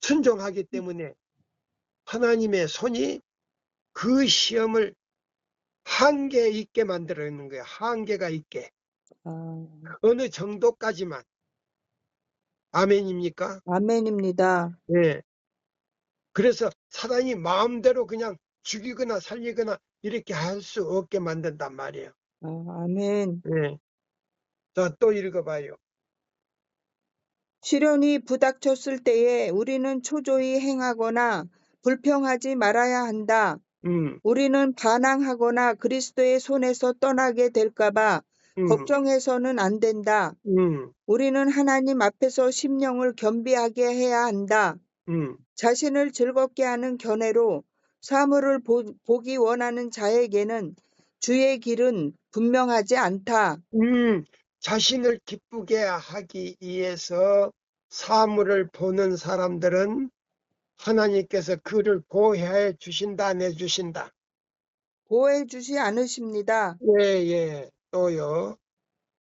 순종하기 때문에 하나님의 손이 그 시험을 한계 있게 만들어 있는 거예요. 한계가 있게. 아, 어느 정도까지만. 아멘입니까? 아멘입니다. 예. 그래서 사단이 마음대로 그냥 죽이거나 살리거나 이렇게 할 수 없게 만든단 말이에요. 아, 아멘. 예. 자, 또 읽어봐요. 시련이 부닥쳤을 때에 우리는 초조히 행하거나 불평하지 말아야 한다. 음, 우리는 반항하거나 그리스도의 손에서 떠나게 될까봐 음, 걱정해서는 안 된다. 음, 우리는 하나님 앞에서 심령을 겸비하게 해야 한다. 음. 자신을 즐겁게 하는 견해로 사물을 보기 원하는 자에게는 주의 길은 분명하지 않다. 음, 자신을 기쁘게 하기 위해서 사물을 보는 사람들은 하나님께서 그를 보호해 주신다, 안 해주신다. 보호해 주지 않으십니다. 예, 예. 또요.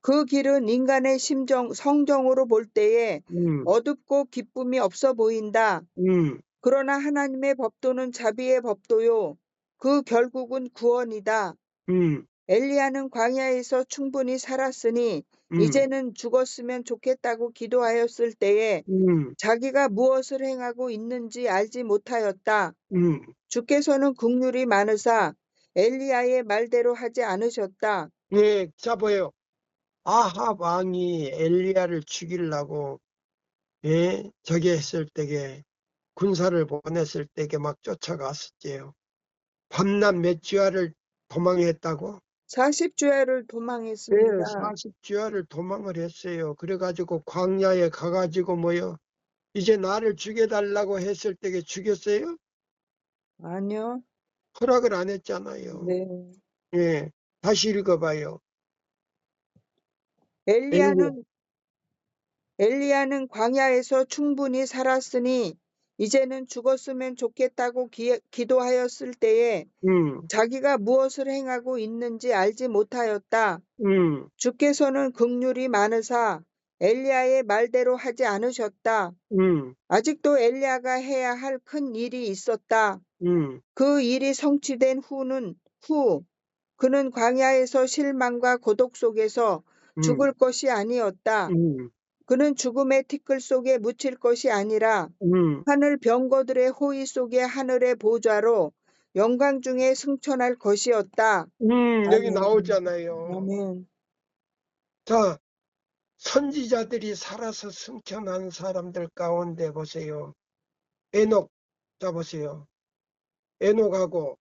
그 길은 인간의 성정으로 볼 때에 음, 어둡고 기쁨이 없어 보인다. 음, 그러나 하나님의 법도는 자비의 법도요. 그 결국은 구원이다. 음, 엘리야는 광야에서 충분히 살았으니 음, 이제는 죽었으면 좋겠다고 기도하였을 때에 음, 자기가 무엇을 행하고 있는지 알지 못하였다. 음. 주께서는 긍휼이 많으사 엘리야의 말대로 하지 않으셨다. 예, 자, 보여. 아합 왕이 엘리야를 죽이려고, 예, 저기 했을 때게, 군사를 보냈을 때게 막 쫓아갔었지요. 밤낮 몇 주야를 도망했다고? 40주야를 예, 도망했습니다. 40주야를 도망을 했어요. 그래가지고 광야에 가가지고 뭐요? 이제 나를 죽여달라고 했을 때게 죽였어요? 아니요. 허락을 안 했잖아요. 네. 예, 다시 읽어봐요. 엘리야. 엘리야는 광야에서 충분히 살았으니 이제는 죽었으면 좋겠다고 기도하였을 때에 음, 자기가 무엇을 행하고 있는지 알지 못하였다. 음, 주께서는 긍휼이 많으사 엘리야의 말대로 하지 않으셨다. 음, 아직도 엘리야가 해야 할 큰 일이 있었다. 음, 그 일이 성취된 후 그는 광야에서 실망과 고독 속에서 음, 죽을 것이 아니었다. 음, 그는 죽음의 티끌 속에 묻힐 것이 아니라 음, 하늘 병거들의 호위 속에 하늘의 보좌로 영광 중에 승천할 것이었다. 여기 아멘. 나오잖아요. 아멘. 자, 선지자들이 살아서 승천한 사람들 가운데 보세요. 에녹, 자 보세요. 에녹하고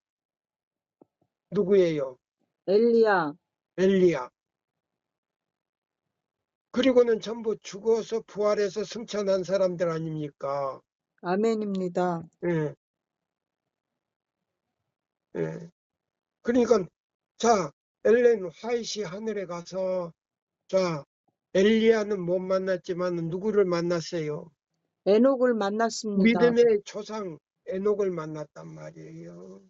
누구예요? 엘리야. 엘리야. 그리고는 전부 죽어서 부활해서 승천한 사람들 아닙니까? 아멘입니다. 예, 예. 그러니까, 자, 엘렌 화이트 하늘에 가서, 자, 엘리야는 못 만났지만 누구를 만났어요? 에녹을 만났습니다. 믿음의 조상 에녹을 만났단 말이에요.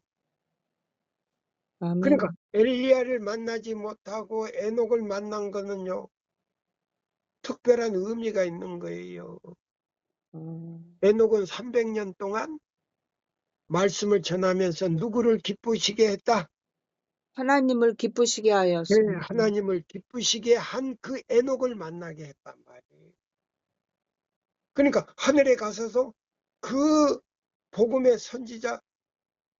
그러니까 아멘. 엘리야를 만나지 못하고 에녹을 만난 거는요, 특별한 의미가 있는 거예요. 에녹은 300년 동안 말씀을 전하면서 누구를 기쁘시게 했다? 하나님을 기쁘시게 네, 하였습니다. 하나님을 기쁘시게 한 그 에녹을 만나게 했단 말이에요. 그러니까 하늘에 가서도 그 복음의 선지자,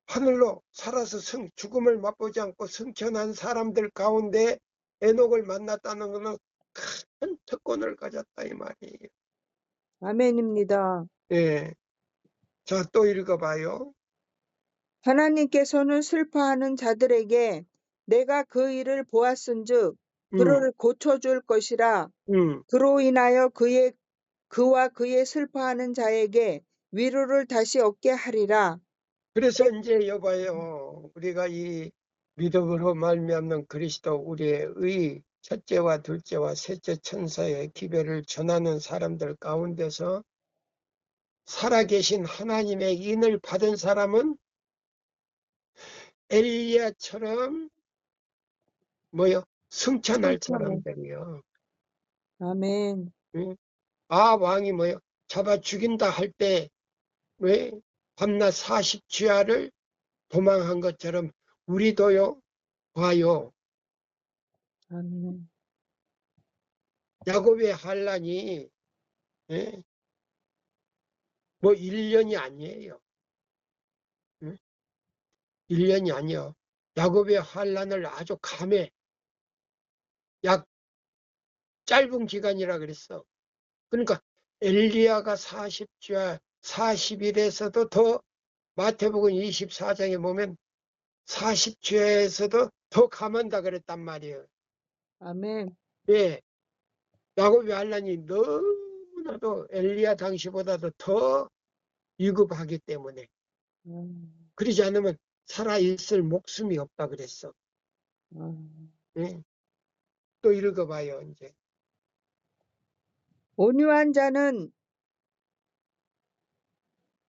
하늘로 살아서 죽음을 맛보지 않고 승천한 사람들 가운데 에녹을 만났다는 것은 큰 특권을 가졌다 이 말이에요. 아멘입니다. 예. 자, 또 읽어봐요. 하나님께서는 슬퍼하는 자들에게 내가 그 일을 보았은즉 음, 그를 고쳐줄 것이라. 음. 그로 인하여 그와 그의 슬퍼하는 자에게 위로를 다시 얻게 하리라. 그래서 이제 여봐요. 우리가 이 믿음으로 말미암는 그리스도 우리의 의 첫째와 둘째와 셋째 천사의 기별을 전하는 사람들 가운데서 살아계신 하나님의 인을 받은 사람은 엘리야처럼 뭐요? 승천할 승천해. 사람들이요. 아멘. 응? 아 왕이 뭐요? 잡아 죽인다 할 때 왜 밤낮 40주야를 도망한 것처럼 우리도요. 봐요. 아멘. 야곱의 환란이 예? 뭐 1년이 아니에요. 예? 1년이 아니요. 야곱의 환란을 아주 감해 약 짧은 기간이라 그랬어. 그러니까 엘리야가 40주야 40일에서도 더 마태복음 24장에 보면 40주야에서도 더 감한다 그랬단 말이에요. 아멘. 예. 야곱의 환란이 너무나도 엘리야 당시보다도 더 위급하기 때문에 그러지 않으면 살아있을 목숨이 없다 그랬어. 예. 또 읽어봐요 이제. 온유한 자는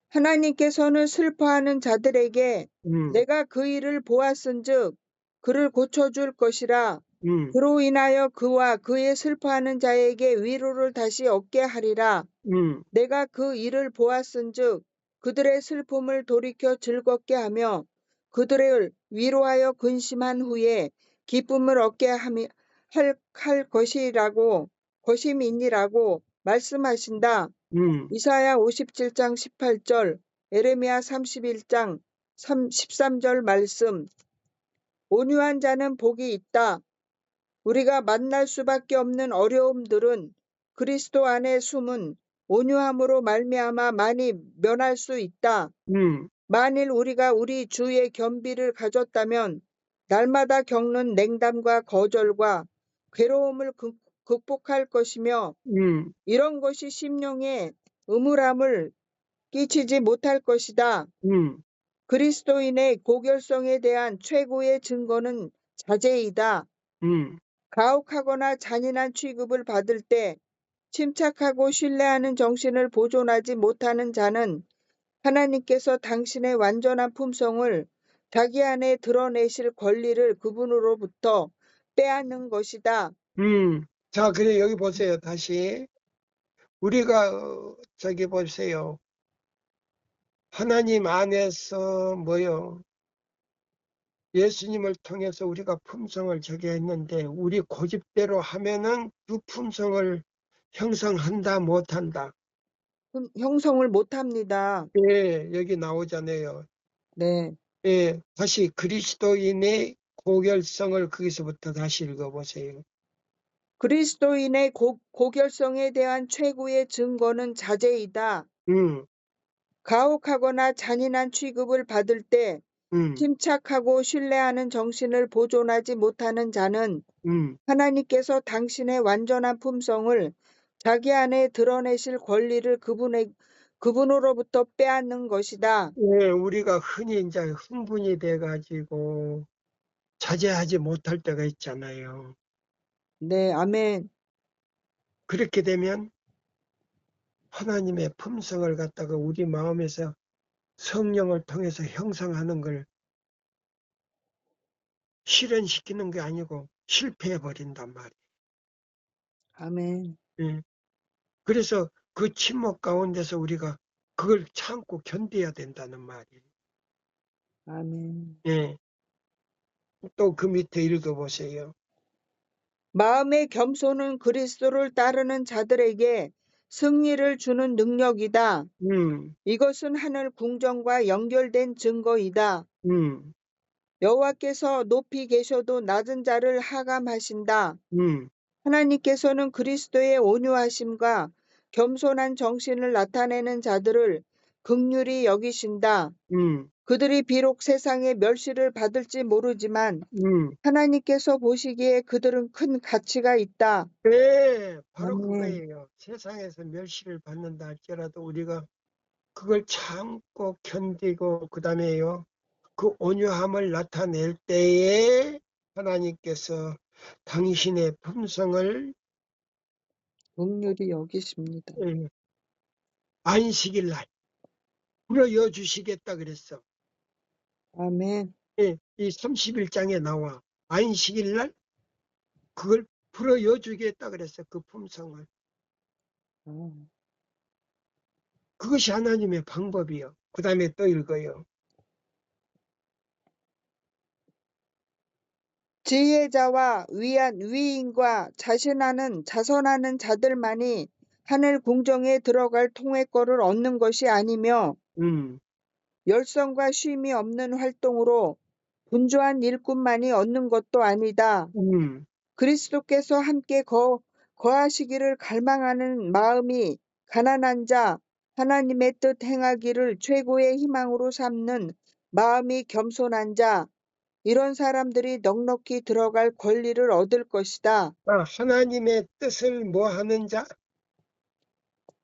하나님께서는 슬퍼하는 자들에게 음, 내가 그 일을 보았은즉 그를 고쳐줄 것이라. 음, 그로 인하여 그와 그의 슬퍼하는 자에게 위로를 다시 얻게 하리라. 음, 내가 그 일을 보았은즉 그들의 슬픔을 돌이켜 즐겁게 하며 그들을 위로하여 근심한 후에 기쁨을 얻게 할 것임이니라고 말씀하신다. 음, 이사야 57장 18절, 에레미야 31장 13절 말씀. 온유한 자는 복이 있다. 우리가 만날 수밖에 없는 어려움들은 그리스도 안에 숨은 온유함으로 말미암아 많이 면할 수 있다. 음, 만일 우리가 우리 주의 겸비를 가졌다면 날마다 겪는 냉담과 거절과 괴로움을 극복할 것이며 음, 이런 것이 심령에 음울함을 끼치지 못할 것이다. 음, 그리스도인의 고결성에 대한 최고의 증거는 자제이다. 음, 가혹하거나 잔인한 취급을 받을 때 침착하고 신뢰하는 정신을 보존하지 못하는 자는 하나님께서 당신의 완전한 품성을 자기 안에 드러내실 권리를 그분으로부터 빼앗는 것이다. 음. 자, 그래 여기 보세요. 다시 우리가 저기 보세요. 하나님 안에서 뭐요? 예수님을 통해서 우리가 품성을 저기 했는데 우리 고집대로 하면은 그 품성을 형성한다 못한다. 형성을 못 합니다. 예, 여기 나오잖아요. 네. 예, 다시 그리스도인의 고결성을 거기서부터 다시 읽어보세요. 그리스도인의 고결성에 대한 최고의 증거는 자제이다. 음, 가혹하거나 잔인한 취급을 받을 때 음, 침착하고 신뢰하는 정신을 보존하지 못하는 자는 음. 하나님께서 당신의 완전한 품성을 자기 안에 드러내실 권리를 그분으로부터 빼앗는 것이다. 예, 우리가 흔히 이제 흥분이 돼가지고 자제하지 못할 때가 있잖아요. 네, 아멘, 그렇게 되면 하나님의 품성을 갖다가 우리 마음에서 성령을 통해서 형성하는 걸 실현시키는 게 아니고 실패해 버린단 말이에요. 아멘, 예. 그래서 그 침묵 가운데서 우리가 그걸 참고 견뎌야 된다는 말이에요. 아멘. 예. 또 그 밑에 읽어보세요. 마음의 겸손은 그리스도를 따르는 자들에게 승리를 주는 능력이다. 음, 이것은 하늘 궁정과 연결된 증거이다. 음, 여호와께서 높이 계셔도 낮은 자를 하감하신다. 음, 하나님께서는 그리스도의 온유하심과 겸손한 정신을 나타내는 자들을 긍휼히 여기신다. 음, 그들이 비록 세상의 멸시를 받을지 모르지만 음. 하나님께서 보시기에 그들은 큰 가치가 있다. 네, 바로 아멘. 그거예요. 세상에서 멸시를 받는다 할지라도 우리가 그걸 참고 견디고 그다음에요. 그 온유함을 나타낼 때에 하나님께서 당신의 품성을 긍휼히 여기십니다. 예, 안식일 날 불어여 주시겠다 그랬어. 아멘. 예, 이 31장에 나와 안식일 날 그걸 불어여 주겠다 그랬어. 그 품성을. 아. 그것이 하나님의 방법이요. 그다음에 또 읽어요. 지혜자와 위인과 자선하는 자들만이 하늘 궁정에 들어갈 통행권을 얻는 것이 아니며 음, 열성과 쉼이 없는 활동으로 분주한 일꾼만이 얻는 것도 아니다. 음, 그리스도께서 함께 거하시기를 갈망하는 마음이 가난한 자, 하나님의 뜻 행하기를 최고의 희망으로 삼는 마음이 겸손한 자, 이런 사람들이 넉넉히 들어갈 권리를 얻을 것이다. 하나님의 뜻을 뭐 하는 자?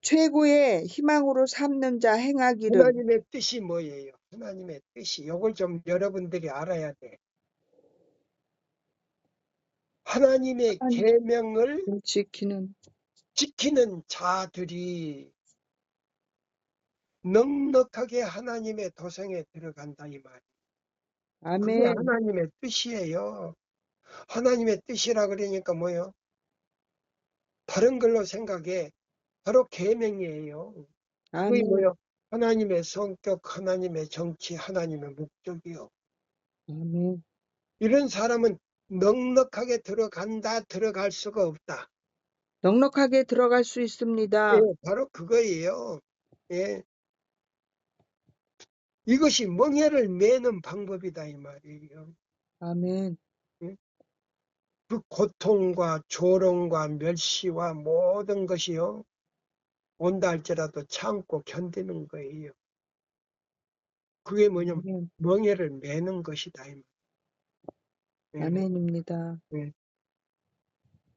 최고의 희망으로 삼는 자 행하기를. 하나님의 뜻이 뭐예요? 하나님의 뜻이. 이걸 좀 여러분들이 알아야 돼. 하나님의 하나님을 계명을 지키는. 지키는 자들이 넉넉하게 하나님의 도성에 들어간다 이 말. 그게 아멘, 하나님의 뜻이에요. 하나님의 뜻이라 그러니까 뭐요? 다른 걸로 생각해. 바로 계명이에요. 그게 아멘, 뭐요? 하나님의 성격, 하나님의 정치, 하나님의 목적이요. 아멘. 이런 사람은 넉넉하게 들어간다, 들어갈 수가 없다. 넉넉하게 들어갈 수 예, 있습니다. 바로 그거예요. 예, 이것이 멍에를 매는 방법이다 이 말이에요. 아멘, 예? 그 고통과 조롱과 멸시와 모든 것이요 온다 할지라도 참고 견디는 거예요. 그게 뭐냐면 아멘, 멍에를 매는 것이다 이 말. 아멘입니다. 예, 예.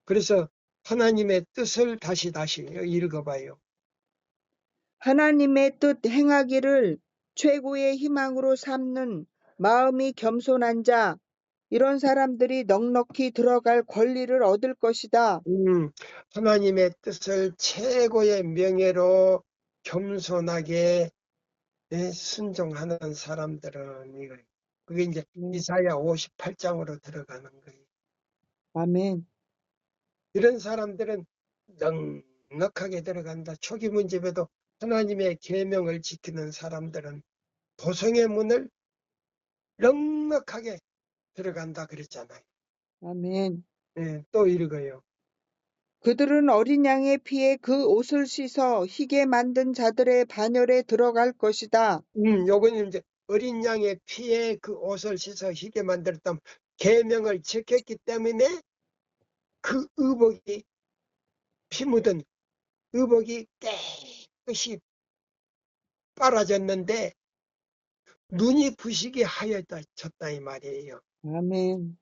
그래서 하나님의 뜻을 다시 읽어봐요. 하나님의 뜻 행하기를 최고의 희망으로 삼는 마음이 겸손한 자, 이런 사람들이 넉넉히 들어갈 권리를 얻을 것이다. 하나님의 뜻을 최고의 명예로 겸손하게 순종하는 사람들은 이거 그게 이제 네, 이사야 58장으로 들어가는 거예요. 아멘, 이런 사람들은 넉넉하게 들어간다. 초기 문집에도 하나님의 계명을 지키는 사람들은 도성의 문을 넉넉하게 들어간다 그랬잖아요. 아멘. 예, 또 읽어요. 그들은 어린 양의 피에 그 옷을 씻어 희게 만든 자들의 반열에 들어갈 것이다. 요거는 이제 어린 양의 피에 그 옷을 씻어 희게 만들었다면 계명을 지켰기 때문에 그 의복이 피 묻은 의복이 깨끗이 빨아졌는데 눈이 부시게 하여졌다 이 말이에요. 아멘.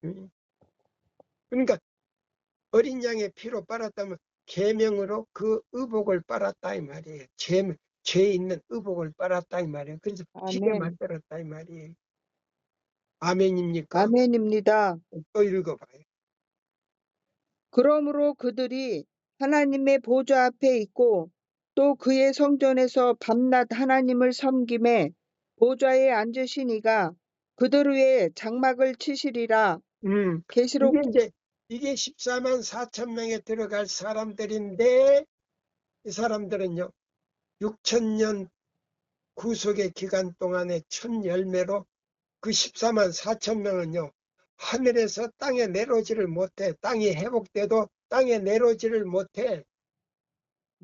음. 그러니까 어린 양의 피로 빨았다면 계명으로 그 의복을 빨았다 이 말이에요. 죄 있는 의복을 빨았다 이 말이에요. 그래서 희게 아멘. 만들었다 이 말이에요. 아멘입니까? 아멘입니다. 또 읽어봐요. 그러므로 그들이 하나님의 보좌 앞에 있고 또 그의 성전에서 밤낮 하나님을 섬김에 보좌에 앉으신 이가 그들 위에 장막을 치시리라. 계시록 이게 14만 4천 명에 들어갈 사람들인데 이 사람들은요 6천년 구속의 기간 동안의 첫 열매로 그 14만 4천 명은요 하늘에서 땅에 내려오지를 못해. 땅이 회복돼도 땅에 내려오지를 못해.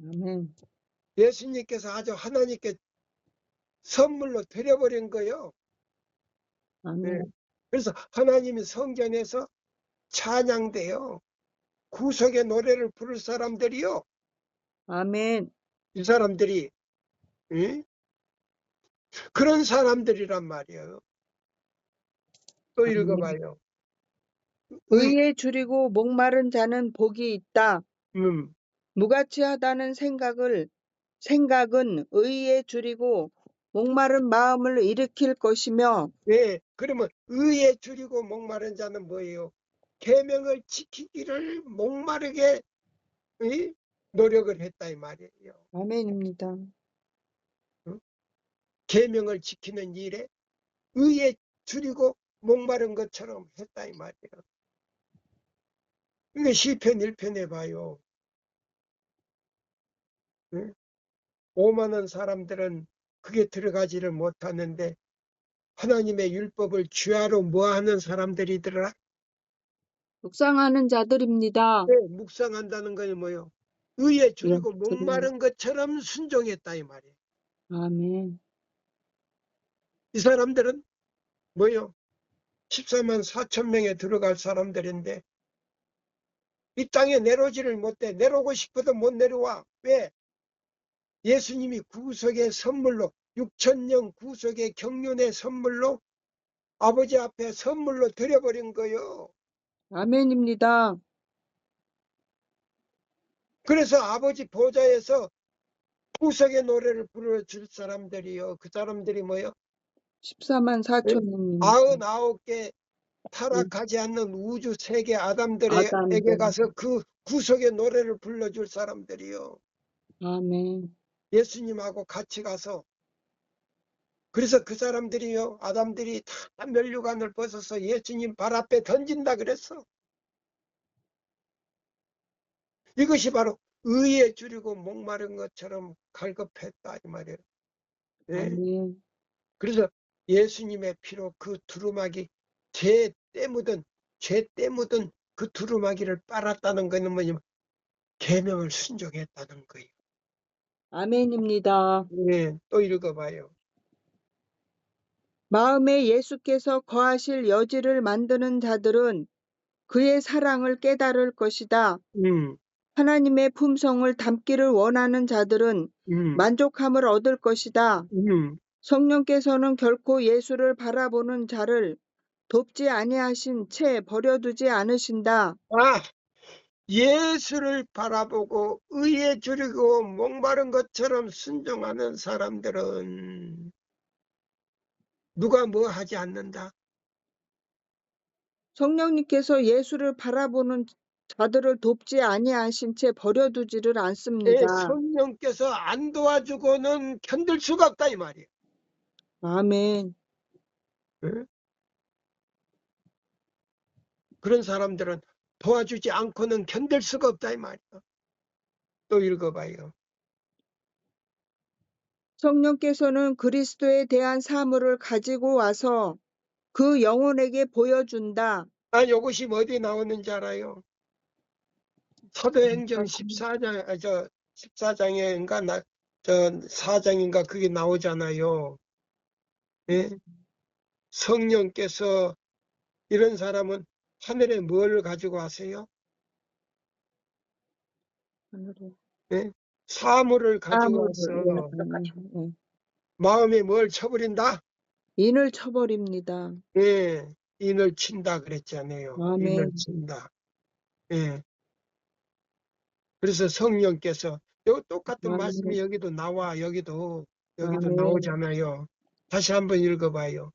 아멘. 예수님께서 아주 하나님께 선물로 드려버린 거예요. 네. 아멘. 그래서 하나님이 성전에서 찬양돼요. 구속의 노래를 부를 사람들이요. 아멘. 이 사람들이 응? 그런 사람들이란 말이에요. 또 아멘. 읽어봐요. 의에 줄이고 목마른 자는 복이 있다. 음, 무가치하다는 생각은 의에 줄이고 목마른 마음을 일으킬 것이며 예, 그러면 의에 줄이고 목마른 자는 뭐예요? 계명을 지키기를 목마르게 노력을 했다 이 말이에요. 아멘입니다. 계명을 지키는 일에 의에 줄이고 목마른 것처럼 했다 이 말이에요. 이게 시편 1편에 봐요. 5만원 사람들은 그게 들어가지를 못하는데 하나님의 율법을 주야로 뭐하는 사람들이더라? 묵상하는 자들입니다. 네, 묵상한다는 건 뭐예요? 의에 예, 줄이고 줄이는. 목마른 것처럼 순종했다 이 말이에요. 아멘. 이 사람들은 뭐예요? 14만 4천 명에 들어갈 사람들인데 이 땅에 내려오지를 못해. 내려오고 싶어도 못 내려와. 왜? 예수님이 구속의 선물로 6천년 구속의 경륜의 선물로 아버지 앞에 선물로 드려버린 거예요. 아멘입니다. 그래서 아버지 보좌에서 구속의 노래를 불러줄 사람들이요. 그 사람들이 뭐요? 14만 4천 명입니다. 99개 타락하지 않는 우주 세계 아담들에게 아담들. 가서 그 구속의 노래를 불러줄 사람들이요. 아멘. 예수님하고 같이 가서 그래서 그 사람들이요. 아담들이 다 면류관을 벗어서 예수님 발 앞에 던진다 그랬어. 이것이 바로 의에 줄이고 목마른 것처럼 갈급했다 이 말이에요. 예? 아멘. 그래서 예수님의 피로 그 두루마기 죄 때묻은 그 두루마기를 빨았다는 것은 뭐냐면 계명을 순종했다는 거예요. 아멘입니다. 예, 또 읽어봐요. 마음에 예수께서 거하실 여지를 만드는 자들은 그의 사랑을 깨달을 것이다. 음, 하나님의 품성을 담기를 원하는 자들은 음, 만족함을 얻을 것이다. 음. 성령께서는 결코 예수를 바라보는 자를 돕지 아니하신 채 버려두지 않으신다. 아, 예수를 바라보고 의에 줄이고 목마른 것처럼 순종하는 사람들은 누가 뭐 하지 않는다. 성령님께서 예수를 바라보는 자들을 돕지 아니하신 채 버려두지를 내 않습니다. 성령께서 안 도와주고는 견딜 수가 없다 이 말이에요. 아멘. 응? 그런 사람들은 도와주지 않고는 견딜 수가 없다 이 말이야. 또 읽어봐요. 성령께서는 그리스도에 대한 사물을 가지고 와서 그 영혼에게 보여준다. 이것이 어디 나오는지 알아요? 사도행전 14장, 14장인가, 4장인가 그게 나오잖아요. 예? 성령께서 이런 사람은 하늘에 뭘 가지고 왔어요? 예? 사물을 가지고 와서 마음에 뭘 쳐버린다? 인을 쳐버립니다. 예, 인을 친다 그랬잖아요. 인을 아멘. 친다. 예. 그래서 성령께서 똑같은 말씀이 아멘. 여기도 나와. 여기도 아멘. 나오잖아요. 다시 한번 읽어봐요.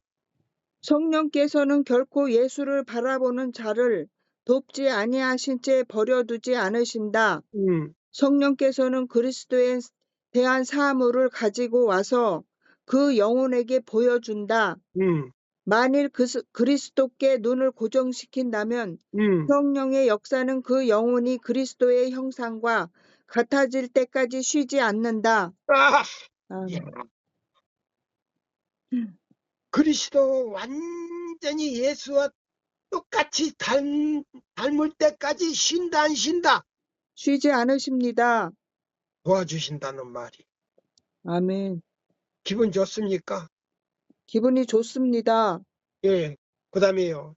성령께서는 결코 예수를 바라보는 자를 돕지 아니하신 채 버려두지 않으신다. 음, 성령께서는 그리스도에 대한 사물을 가지고 와서 그 영혼에게 보여준다. 음, 만일 그리스도께 눈을 고정시킨다면 음. 성령의 역사는 그 영혼이 그리스도의 형상과 같아질 때까지 쉬지 않는다. 아, 야, 아멘. 그리스도 완전히 예수와 똑같이 닮을 때까지 쉰다 안 쉰다 쉬지 않으십니다. 도와주신다는 말이 아멘. 기분 좋습니까? 기분이 좋습니다. 예, 그 다음에요.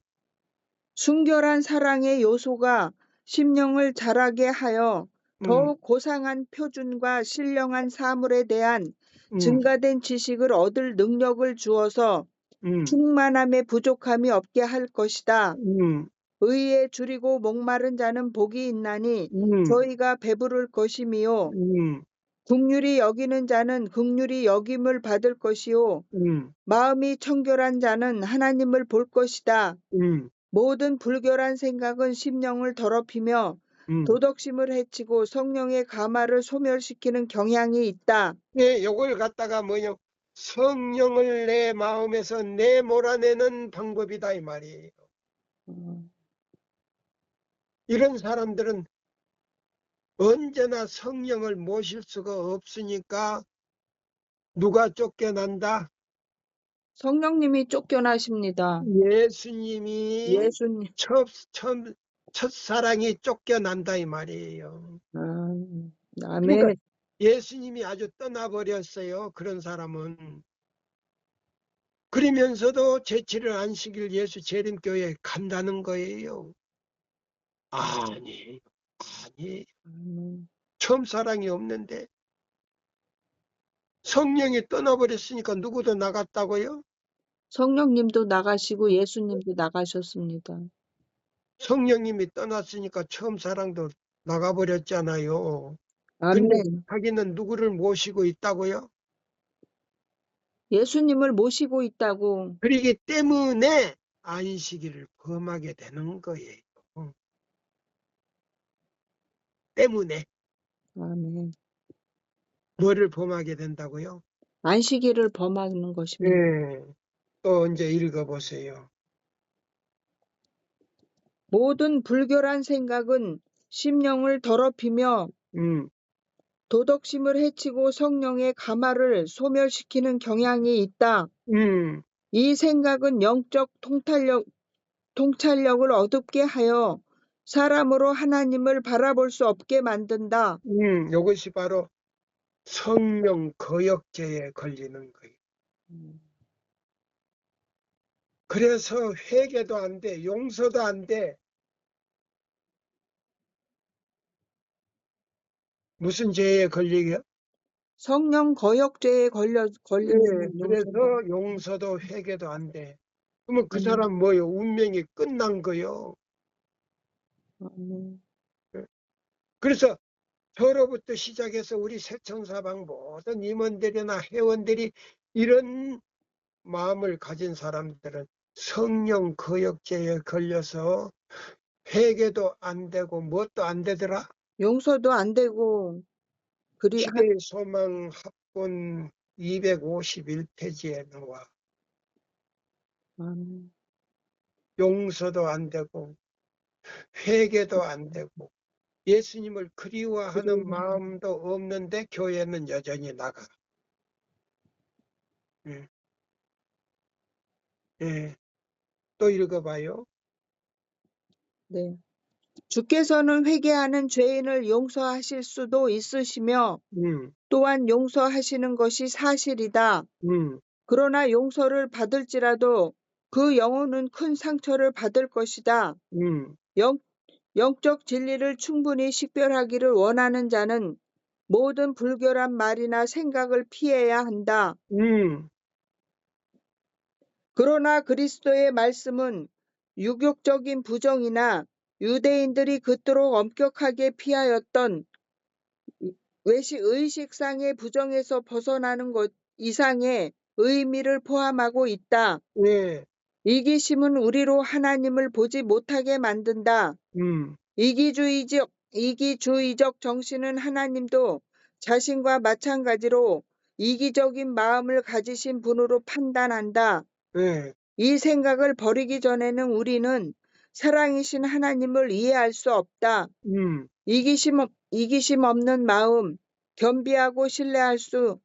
순결한 사랑의 요소가 심령을 자라게 하여 음, 더욱 고상한 표준과 신령한 사물에 대한 음, 증가된 지식을 얻을 능력을 주어서 음, 충만함의 부족함이 없게 할 것이다. 음, 의에 줄이고 목마른 자는 복이 있나니 음, 저희가 배부를 것이미요. 음, 긍휼히 여기는 자는 긍휼히 여김을 받을 것이요. 음, 마음이 청결한 자는 하나님을 볼 것이다. 음, 모든 불결한 생각은 심령을 더럽히며 음. 도덕심을 해치고 성령의 감화를 소멸시키는 경향이 있다. 예, 요걸 갖다가 뭐냐, 성령을 내 마음에서 내몰아내는 방법이다 이 말이에요. 이런 사람들은 언제나 성령을 모실 수가 없으니까 누가 쫓겨난다? 성령님이 쫓겨나십니다. 예수님이 예수님. 첫사랑이 쫓겨난다 이 말이에요. 그러니까 아멘. 예수님이 아주 떠나버렸어요. 그런 사람은. 그러면서도 제7일 안식일 예수 재림교회에 간다는 거예요. 아니, 처음 사랑이 없는데 성령이 떠나버렸으니까 누구도 나갔다고요? 성령님도 나가시고 예수님도 나가셨습니다. 성령님이 떠났으니까 처음 사랑도 나가버렸잖아요. 근데 아멘. 자기는 누구를 모시고 있다고요? 예수님을 모시고 있다고. 그러기 때문에 안식일을 범하게 되는 거예요. 때문에 아멘. 뭐를 범하게 된다고요? 안식일을 범하는 것입니다. 예, 또 이제 읽어보세요. 모든 불결한 생각은 심령을 더럽히며 음, 도덕심을 해치고 성령의 감화를 소멸시키는 경향이 있다. 음, 이 생각은 영적 통찰력을 어둡게 하여 사람으로 하나님을 바라볼 수 없게 만든다. 이것이 바로 성령 거역죄에 걸리는 거예요. 그래서 회개도 안 돼, 용서도 안 돼. 무슨 죄에 걸리게? 성령 거역죄에 예, 걸리면 그래서 용서가. 용서도 회개도 안 돼. 그러면 그 아멘. 사람 뭐요? 운명이 끝난 거요. 아멘. 그래서 저로부터 시작해서 우리 새천사방 모든 임원들이나 회원들이 이런 마음을 가진 사람들은 성령 거역죄에 걸려서 회개도 안 되고 뭣도 안 되더라. 용서도 안 되고 시대의 소망 합본 251페이지에 나와. 아멘. 용서도 안 되고 회개도 안 되고 예수님을 그리워하는 음. 마음도 없는데 교회는 여전히 나가. 예. 예. 또 읽어봐요. 네. 주께서는 회개하는 죄인을 용서하실 수도 있으시며 음, 또한 용서하시는 것이 사실이다. 음, 그러나 용서를 받을지라도 그 영혼은 큰 상처를 받을 것이다. 음, 영, 영적 진리를 충분히 식별하기를 원하는 자는 모든 불결한 말이나 생각을 피해야 한다. 음, 그러나 그리스도의 말씀은 유격적인 부정이나 유대인들이 그토록 엄격하게 피하였던 의식상의 부정에서 벗어나는 것 이상의 의미를 포함하고 있다. 예, 이기심은 우리로 하나님을 보지 못하게 만든다. 음, 이기주의적 정신은 하나님도 자신과 마찬가지로 이기적인 마음을 가지신 분으로 판단한다. 예, 이 생각을 버리기 전에는 우리는 사랑이신 하나님을 이해할 수 없다. 음, 이기심 없는 마음, 겸비하고 신뢰할 수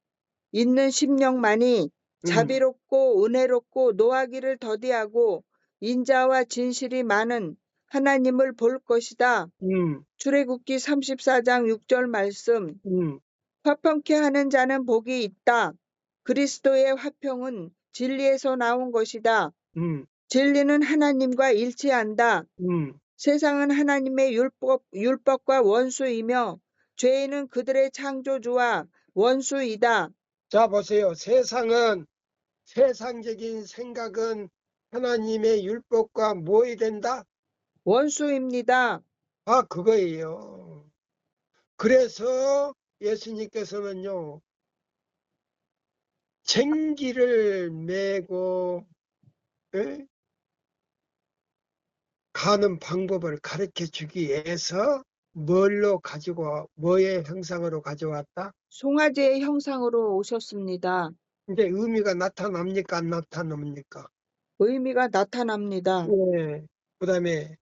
있는 심령만이 음, 자비롭고 은혜롭고 노하기를 더디하고 인자와 진실이 많은 하나님을 볼 것이다. 음, 출애굽기 34장 6절 말씀. 음, 화평케 하는 자는 복이 있다. 그리스도의 화평은 진리에서 나온 것이다. 음, 진리는 하나님과 일치한다. 음. 세상은 하나님의 율법과 원수이며 죄인은 그들의 창조주와 원수이다. 자, 보세요. 세상적인 생각은 하나님의 율법과 뭐이 된다? 원수입니다. 아, 그거예요. 그래서 예수님께서는요, 쟁기를 메고 예? 가는 방법을 가르쳐 주기 위해서 뭐의 형상으로 가져왔다? 송아지의 형상으로 오셨습니다. 이제 의미가 나타납니까? 안 나타납니까? 의미가 나타납니다. 예. 그 다음에,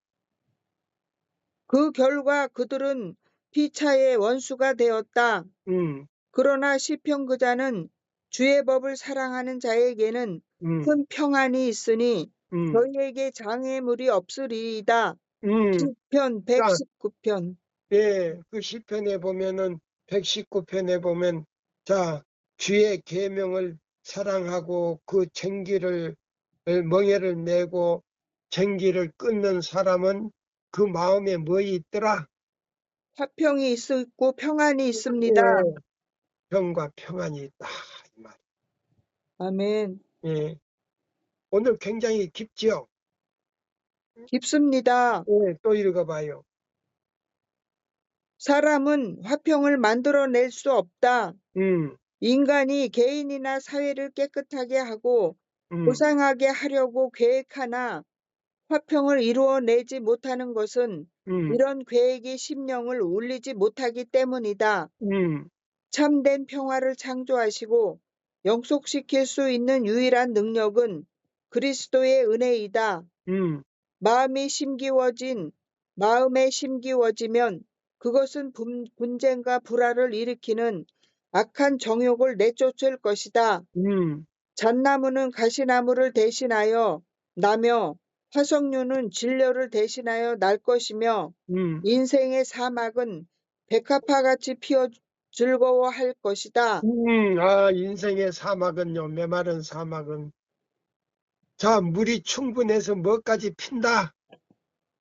그 결과 그들은 피차의 원수가 되었다. 음, 그러나 시편 그자는 주의 법을 사랑하는 자에게는 음, 큰 평안이 있으니 음, 저희에게 장애물이 없으리이다. 음. 시편 자, 119편. 예, 그 시편에 보면은 119편에 보면 자, 주의 계명을 사랑하고 그 멍에를 메고 쟁기를 끊는 사람은 그 마음에 뭐 있더라? 화평이 있고 평안이 있습니다. 예, 평과 평안이 있다. 이 말. 아멘. 예. 오늘 굉장히 깊지요? 깊습니다. 예, 또 읽어봐요. 사람은 화평을 만들어낼 수 없다. 음, 인간이 개인이나 사회를 깨끗하게 하고 음, 고상하게 하려고 계획하나 화평을 이루어내지 못하는 것은 음, 이런 계획이 심령을 울리지 못하기 때문이다. 음, 참된 평화를 창조하시고 영속시킬 수 있는 유일한 능력은 그리스도의 은혜이다. 음, 마음에 심기워지면 그것은 분쟁과 불화를 일으키는 악한 정욕을 내쫓을 것이다. 음, 잣나무는 가시나무를 대신하여 나며 화석류는 진려를 대신하여 날 것이며 음. 인생의 사막은 백합화같이 피어 즐거워할 것이다. 아, 인생의 사막은요, 메마른 사막은. 자, 물이 충분해서 뭐까지 핀다?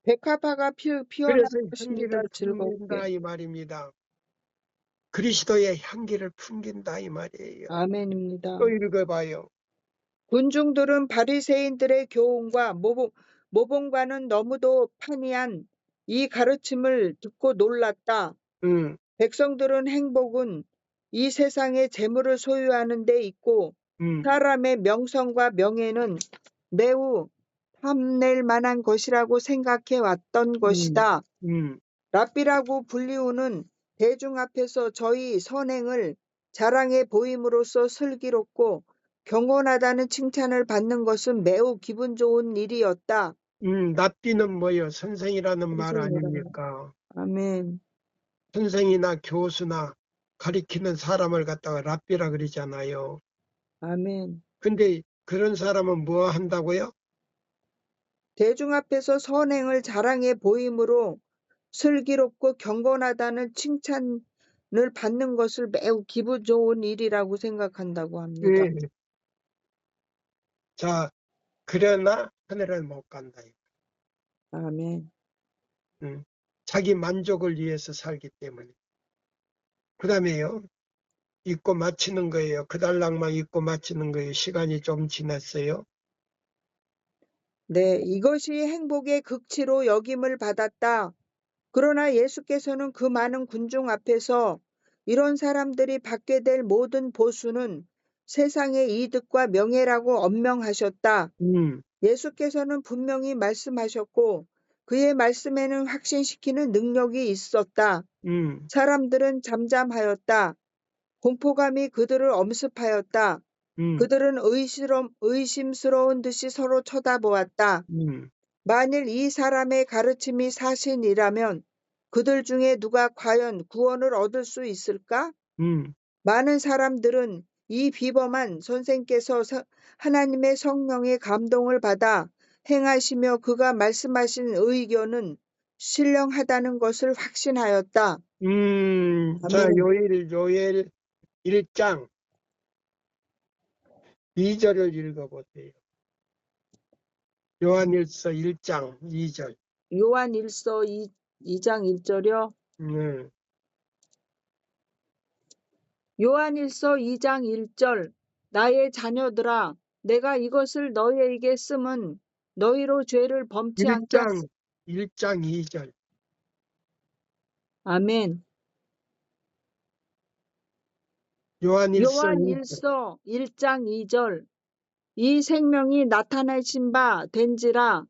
백합화가 피어날 그래서 것입니다. 향기를 즐겁게. 풍긴다, 이 말입니다. 그리스도의 향기를 풍긴다, 이 말이에요. 아멘입니다. 또 읽어봐요. 군중들은 바리새인들의 교훈과 모범과는 너무도 판이한 이 가르침을 듣고 놀랐다. 음, 백성들은 행복은 이 세상의 재물을 소유하는 데 있고 음, 사람의 명성과 명예는 매우 탐낼 만한 것이라고 생각해 왔던 음, 것이다. 음, 랍비라고 불리우는 대중 앞에서 저희 선행을 자랑해 보임으로써 슬기롭고 경건하다는 칭찬을 받는 것은 매우 기분 좋은 일이었다. 랍비는 뭐요? 선생이라는 말 선생이라. 아닙니까? 아멘. 선생이나 교수나 가리키는 사람을 갖다가 랍비라 그러잖아요. 아멘. 근데 그런 사람은 뭐 한다고요? 대중 앞에서 선행을 자랑해 보임으로 슬기롭고 경건하다는 칭찬을 받는 것을 매우 기분 좋은 일이라고 생각한다고 합니다. 예. 자, 그러나 하늘을 못 간다. 아멘. 자기 만족을 위해서 살기 때문에. 그 다음에요. 잊고 마치는 거예요. 그 달랑만 잊고 마치는 거예요. 시간이 좀 지났어요. 네, 이것이 행복의 극치로 여김을 받았다. 그러나 예수께서는 그 많은 군중 앞에서 이런 사람들이 받게 될 모든 보수는 세상의 이득과 명예라고 엄명하셨다. 음, 예수께서는 분명히 말씀하셨고 그의 말씀에는 확신시키는 능력이 있었다. 음, 사람들은 잠잠하였다. 공포감이 그들을 엄습하였다. 음, 그들은 의심스러운 듯이 서로 쳐다보았다. 음, 만일 이 사람의 가르침이 사실이라면 그들 중에 누가 과연 구원을 얻을 수 있을까? 음, 많은 사람들은 이 비범한 선생께서 하나님의 성령의 감동을 받아 행하시며 그가 말씀하신 의견은 신령하다는 것을 확신하였다. 자, 아멘. 요엘 1장 2절을 읽어보세요. 요한일서 1장 2절. 요한 1서 2장 1절이요. 네. 요한 1서 2장 1절. 나의 자녀들아, 내가 이것을 너희에게 쓰면 너희로 죄를 범치 않게 1장 2절. 아멘. 요한일서 요한 1장. 1서 1장 2절. 이 생명이 나타나신 바 된지라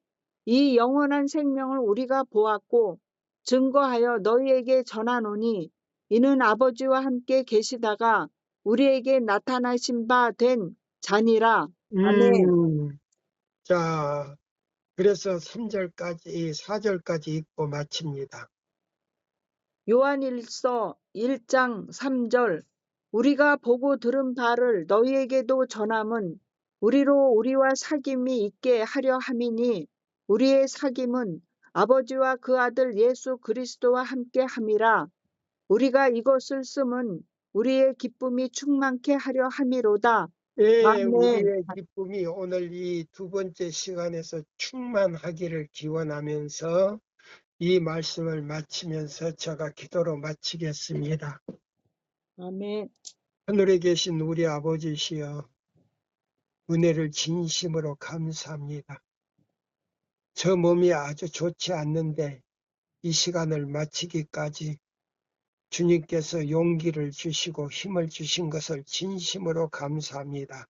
이 영원한 생명을 우리가 보았고 증거하여 너희에게 전하노니 이는 아버지와 함께 계시다가 우리에게 나타나신 바 된 자니라. 아멘. 자, 그래서 3절까지, 4절까지 읽고 마칩니다. 요한일서 1장 3절. 우리가 보고 들은 바를 너희에게도 전함은 우리로 우리와 사귐이 있게 하려 함이니 우리의 사귐은 아버지와 그 아들 예수 그리스도와 함께 함이라. 우리가 이것을 쓰면 우리의 기쁨이 충만케 하려 함이로다. 예, 아멘. 우리의 기쁨이 오늘 이 두 번째 시간에서 충만하기를 기원하면서 이 말씀을 마치면서 제가 기도로 마치겠습니다. 아멘. 하늘에 계신 우리 아버지시여, 은혜를 진심으로 감사합니다. 저 몸이 아주 좋지 않는데 이 시간을 마치기까지 주님께서 용기를 주시고 힘을 주신 것을 진심으로 감사합니다.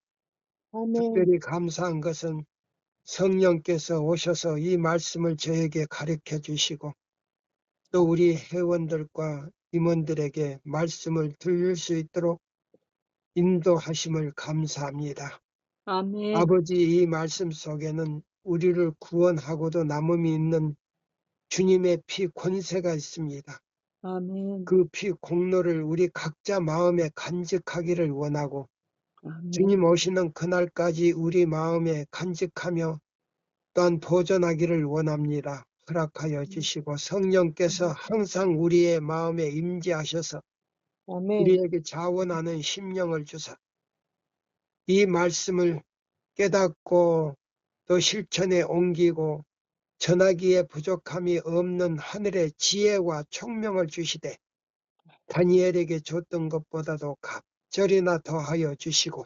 아멘. 특별히 감사한 것은 성령께서 오셔서 이 말씀을 저에게 가르쳐 주시고 또 우리 회원들과 임원들에게 말씀을 들을 수 있도록 인도하심을 감사합니다. 아멘. 아버지, 이 말씀 속에는 우리를 구원하고도 남음이 있는 주님의 피 권세가 있습니다. 아멘. 그 피 공로를 우리 각자 마음에 간직하기를 원하고 아멘. 주님 오시는 그날까지 우리 마음에 간직하며 또한 보존하기를 원합니다. 허락하여 주시고 성령께서 항상 우리의 마음에 임재하셔서 아멘. 우리에게 자원하는 심령을 주사 이 말씀을 깨닫고 또 실천에 옮기고 전하기에 부족함이 없는 하늘의 지혜와 총명을 주시되 다니엘에게 줬던 것보다도 갑절이나 더하여 주시고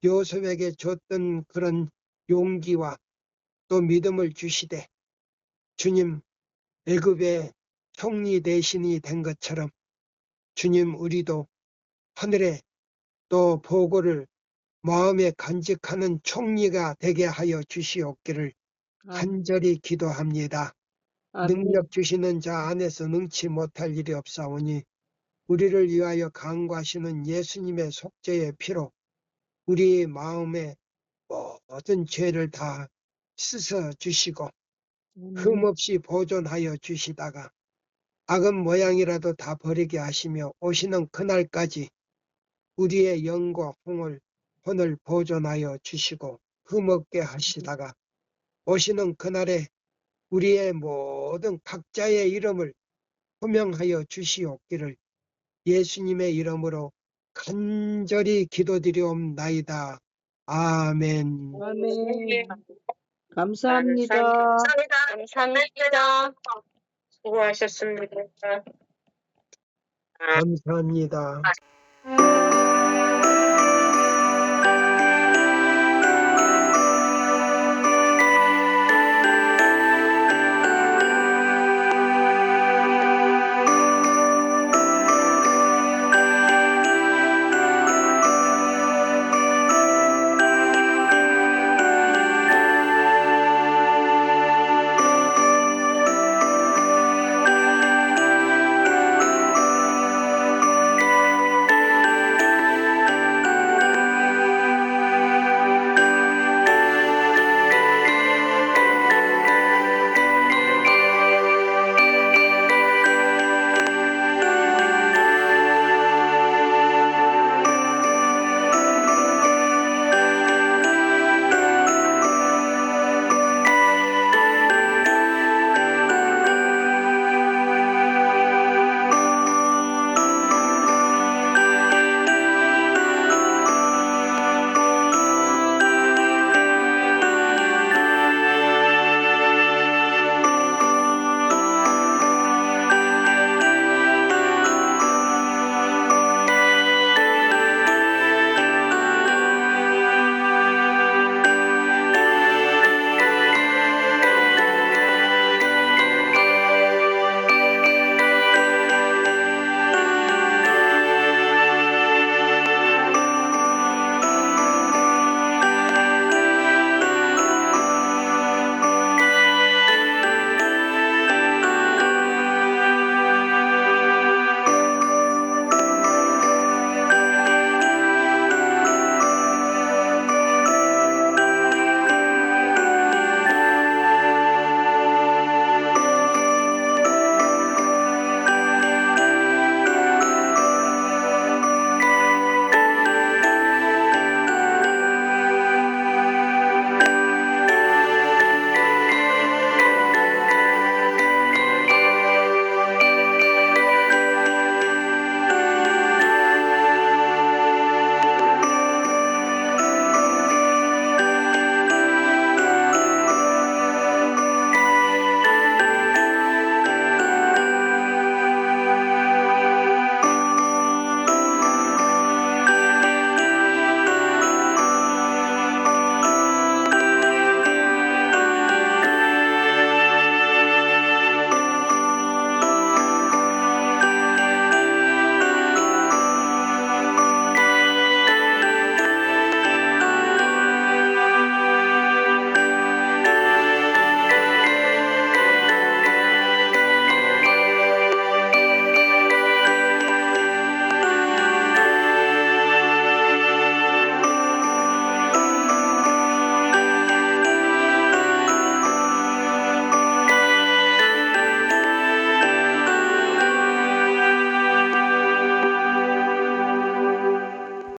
요셉에게 줬던 그런 용기와 또 믿음을 주시되 주님 애굽의 총리 대신이 된 것처럼 주님 우리도 하늘에 또 보고를 마음에 간직하는 총리가 되게 하여 주시옵기를 간절히 기도합니다. 아멘. 능력 주시는 자 안에서 능치 못할 일이 없사오니 우리를 위하여 간구하시는 예수님의 속죄의 피로 우리 마음의 모든 죄를 다 씻어 주시고 아멘. 흠없이 보존하여 주시다가 악은 모양이라도 다 버리게 하시며 오시는 그날까지 우리의 영과 혼을 보존하여 주시고 흠없게 하시다가 오시는 그날에 우리의 모든 각자의 이름을 호명하여 주시옵기를 예수님의 이름으로 간절히 기도드리옵나이다. 아멘. 아멘. 감사합니다. 감사합니다. 수고하셨습니다. 감사합니다.